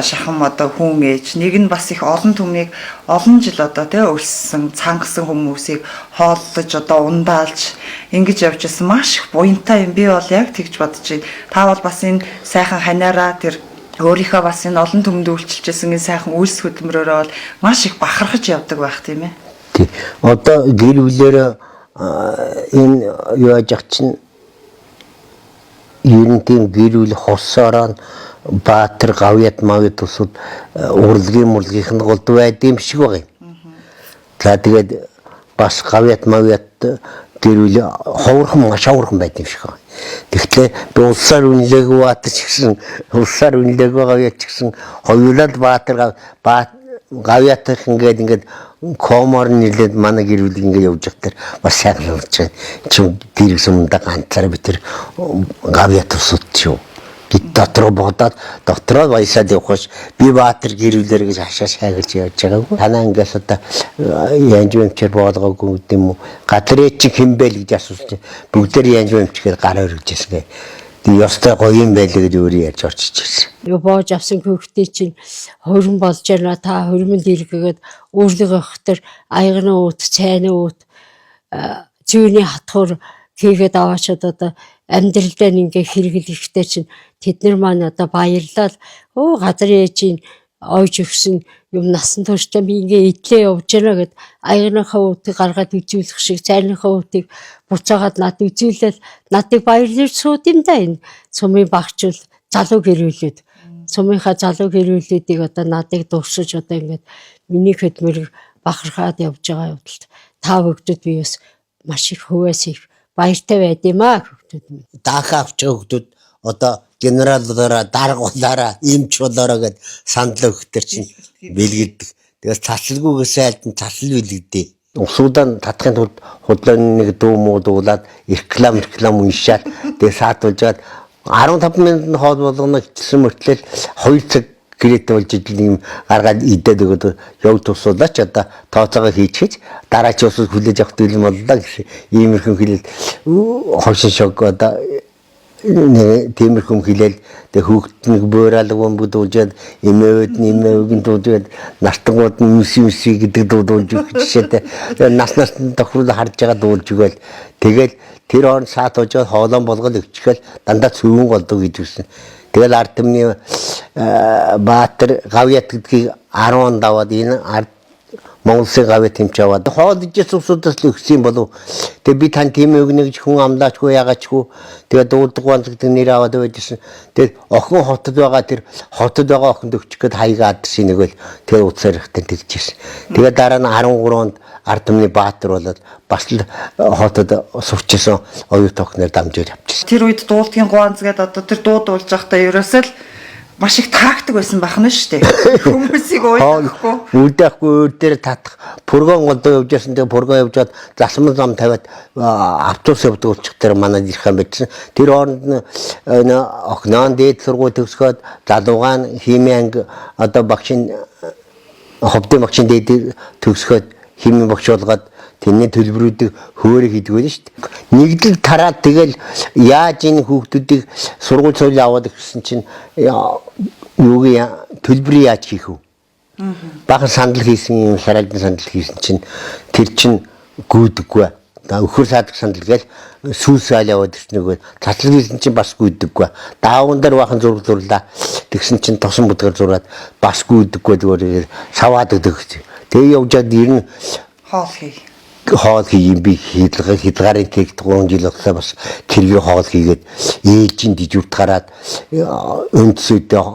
шахам одоо хүн ээж нэг нь бас их олон түмнийг олон жил одоо тий өлссөн цангасан хүмүүсийг хооллож одоо ундаалж ингэж явж ирсэн маш их буянтай юм би бол яг тэгж бодож байна. Та бол бас энэ сайхан ханиараа тэр өөрийнхөө бас энэ олон түмэнд үйлчилжсэн энэ сайхан үйлс хөдөлмөрөөрөө бол маш их бахархаж явдаг байх тийм ээ. Тий. Одоо гэр бүлээр энэ юу яаж чинь ер нь тийм гэрүүл хосороо Баатар гавьяат мавьяат усуд урлагийнх нь голд байд юм шиг байгаа юм. За тэгээд бас гавьяат мавьяат гэрүүл ховорхон маш ховорхон байд юм шиг байна. Тэгэхдээ би улсаар үнэлээгүй Баатар ч гэсэн улсаар үнэлээгүй гавьяат ч гэсэн хоёулаа Баатар гавьяатах ингээд комор нэрлээд манай гэр бүл ингээд явж байгаа тэр бас сайхан болж байна. Чи гэр сүмдээ ганцаараа би тэр гавьяат усудчихв. Гит дотроо бодоод дотроо баясаад явахш би Баатар гэр бүлээр гэж хашаа шаагирч явж байгаагүй. Танаа ингээс одоо янж бэмчээр боолгоогүй гэдэг юм уу? Гадрээ чи хэмбэл гэж асууж бүгдээр янж бэмчээр гар өргөжсэн гэ. Тэгээ ёстой гоё юм байлаа гэж өөрөө ярьж орчиж ирсэн. Юу боож авсан хүүхдээ чинь хорин болж байна та хормонд илгээгээд өөрлөгөө хотор аягны ут цайны ут зүүнний хатхур хийгээд аваачаад одоо амьдралдаа ингээ хэрэглэхтэй чинь тэд нар маань одоо баярлал газар ээжийн ойж өгсөн юм насан туршдаа би ингээ идлээ явж байна гэд аягныхаа утыг гаргаад үзүүлэх шиг цайныхаа утыг буцаагаад над үзүүлэл надыг баярлаж сууд юм да энэ цумын багчул залуу гэрүүлээд цумынхаа залуу гэрүүлүүдийг одоо надыг дурсаж одоо ингээд миний хөдөлмөрийг бахархаад явж байгаа явдалд та бүгдүүд би бас маш их хөвөөс их баяртай байд юм аа хүүхдүүд минь. Даах авч хүүхдүүд одоо генералаараа даргуулаараа эмч болоороо гэд санал өгөхтөр чинь бэлгэлдэг. Тэгээс цаслгүйгээс айлдан цаслал бэлгэдэй. Усуудан татахын тулд худлааны нэг дүү муу дуулаад реклам уншаад тэгээ саатуулж гад 15 минутын хоол болгоно хичсэн мөртлөө 2 цаг гэрээтэй болж ижил юм гаргаад идээд өгöd явж тусуулаач одоо тооцоогоо хийчихэж дараа чи ус хүлээж авах юм боллоо гэсэн иймэрхэн хэлээд хошин шог одоо тиймэрхэн хэлээл тэг хүүхэд нэг бөөралгон бүдүүлжээд имээвгийн дуудаад нартангууд нь үси гэдэг дуудуулж жишээтэй нас тохирол харж байгаа дуулж өгөөл тэгэл тэр хооронд саат уужаад хоолон болгол өгчихэл дандаа цөвөн голдог гэж үсэн. Тэгэл ард түмний Баатар гавьяат гэдгийг 10 онд аваад энэ ард Монголын гавьяат тэмч аваад хоол ижээс усудаас л өгсөн болов. Тэгээ би тань тийм өгнө гэж хүн амлаачгүй ягаачгүй. Тэгээ дуулдаг банц гэдэг нэр аваад байжсэн. Тэгээд охин хотод байгаа тэр хотод байгаа охинд өгчих гээд хаягаад адсын нэгэл тэгээ уцаар ихтэй тэгжсэн. Тэгээ дараа нь 13 онд ард түмний Баатар болоод бас л хотод сувчсан оюут охиноор дамжуулж авчихсан. Тэр үед дуулдгийн гуанз гэдэг одоо тэр дуулж байхдаа ерөөсөө л маш их таактик байсан байх нь шүү дээ. Хүмүүсийг уйлахгүй. Үлдэхгүй өөр дээр татах. Пургон голдоо явж ясан тэгээ пургон явжгаад засмал зам тавиад автобус явдаг болчихдоор манай ирэх юм байсан. Тэр хооронд охнон дээд сургууль төгсгөөд залуугаан химийн анги одоо багшийн ховдын багшийн дээд төгсгөөд химийн багш болгоод тэрний төлбөрүүдийг хөөрэ хийдгүүл шүү дээ. Нэгдэл тараад тэгэл яаж энэ хүүхдүүдийг сургууль цуул аваад гэсэн чинь юугийн төлбөрийг яаж хийх вэ? Бахан сандал хийсэн юм шаралдан сандал хийсэн чинь тэр чинь гүйдэггүй. Өхөр саадаг сандал гээл сүүс айл яваад ирсэн нөгөө таслал хийсэн чинь бас гүйдэггүй. Даавн дээр бахан зурлаа. Тэгсэн чинь тосон будгаар зураад бас гүйдэггүй зүгээр саваад өгдөг. Тэгээ явжаад ирнэ хоол хийм би хидгарын кек 3 жил боллоо бас тэргийн хоол хийгээд ээлжийн дижүрт гараад өнцөдөө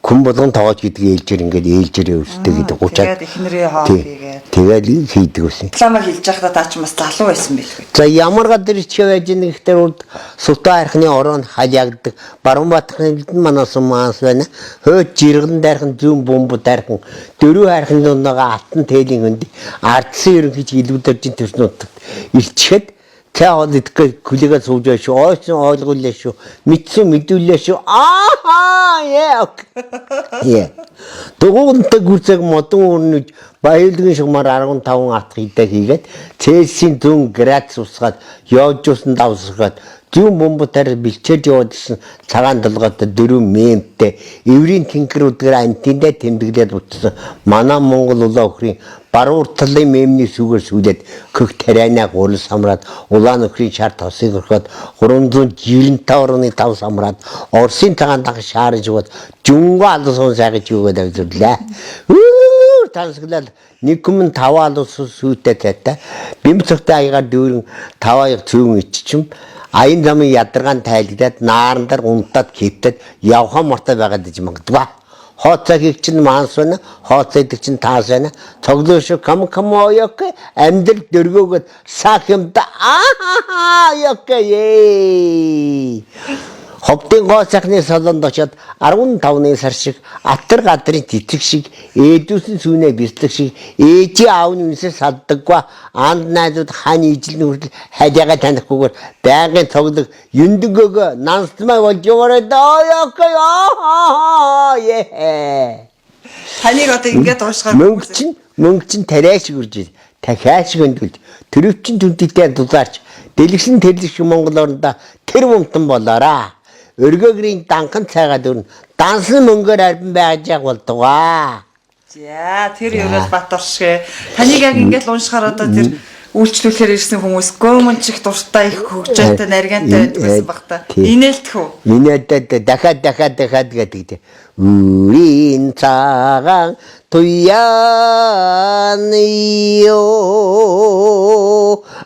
хүн болгон тоож гэдгийг ээлжээр ингээд ээлжээр өвсдөг гэдэг 30-аад тэгээд эхнэрээ хоол хийгээд тэгээд хийдэг байсан. Рекламаар хэлж байхдаа та ч бас залуу байсан байлгүй. За ямар гадар ч байж нэгтэр урд сутаа архны орон халиагдаг баруун батхны бэлдэн манаас маас байна. Хөөж жиргэн дайрхан зүүн бомб дайрхан дөрөв хайрхан дундаа алтан тээлийн хөнд ардсан ерөнхий илүүдэржин төрснүүд илчихэд цаавал идэхгүй хүлээгээ сууж байш шүү. Ойсон ойлгууллаа шүү. Мэдсэн мэдүүллээ шүү. Яа. Дугуунтай гүрцэг модон өрнөж баялагын шугамар 15 атх хидэ хийгээд Цельсийн 100 градус усгаад явж усан давсгаад зүүн бомботоор бэлчээд явуулсан цагаан толгойтой 4 мемтэй эврийн тэнхрүүдээр антиндэ тэмдэглээд утсан манай Монгол улаан өхрийн баруур талын мемний сүгээр сүлээд хөх тарианаа гурал самраад улаан өхрийн шар тосыг өрхөд 395.5 самраад Оросын цагаан дах шаарж өгөөд жүнгөө алсын сайгаж өгөөд авчихлаа. Тансглал 1.5 алс сүйтэй тата бимцэгтэй аягаар дүүрэн 5 аяг цөөн иччим аян замын ядаргаан тайлгдаад наарандар унтаад хөвтөд явхаа мортой байгаад гэж магадгүй. Хооцогийг чинь маанс байна, хооцойдаг чинь таас байна. Цоглоош кам оёк амьдрал дөргөөгд сахимда оёк ээ. Ховдын гоо сайхны салонд очиод 15-ны сар шиг атар гадрын цэцэг шиг ээдүүсийн сүүнээ бэртлэг шиг ээжи аавны үнсээр салдаггүй анд найзууд хааны ижил нүрдэл хайдаага танихгүйгээр байнгын цоглог юндгөөгөө нансмай болж яваарай даяак яа. Таныг одоо ингээд уушгаар мөнгө чинь тариаш үрж дахиаш гүндгэл төрөвчин түнтэйтэй дулаарч дэлгэсэн тэрлэг Монгол орнда тэр мумтан болоораа. Өргөөгрийн данхан цайгаа дөрн дансан мөнгөөр арбан байж яг болдгоо. За тэр ерөөл Баторшгэ. Таныг яг ингээд уншихаар одоо тэр үйлчлүүлэхээр ирсэн хүмүүс гөөмөнчих дуртай их хөгжөөтэй нарийнтай байсан баг та. Инээлтэх үү? Инээлтэд дахиад гэдэг. Үрийн цагаан туяаниё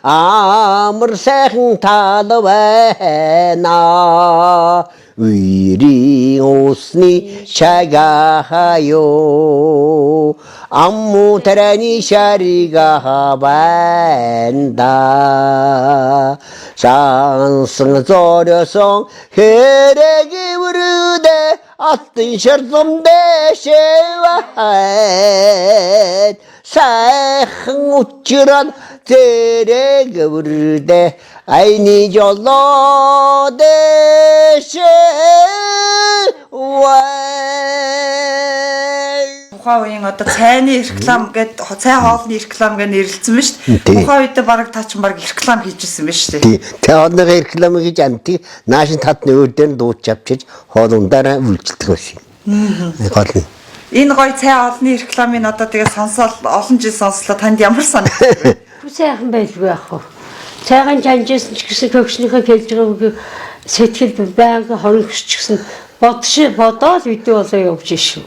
амар сайхан тал байна. Үрийн усны шагахаё амму тараний шарига байна. Сансан зорёсон хэрэги үрдэ аттын шарзамдэ шэвэт сайхан учрал зэрэг үрдэ айни жолоо дэшэвэт. Тухайн үеийн одоо цайны реклам гэдэг цай хоолны реклам гэж нэрлэлсэн ба шүү дээ. Тухайн үед баг та ч баг реклам хийжсэн ба шүү дээ. Цай хоолны реклам гэж амтыг наашин татны өөр дууч авчиж хоолундаараа үйлчлдэг байсан. Гол. Энэ гоё цай хоолны рекламыг одоо тэгээ сонсоод олон жил сонслоо танд ямар санагдав вэ? Сайхан байлгүй яах вэ? Цайхан жанжсэн ч гэсэн хөгшнийхээ хэлж байгааг сэтгэл байнга хөрөнгөч гэсэн бодоод видео болоо явж шүү.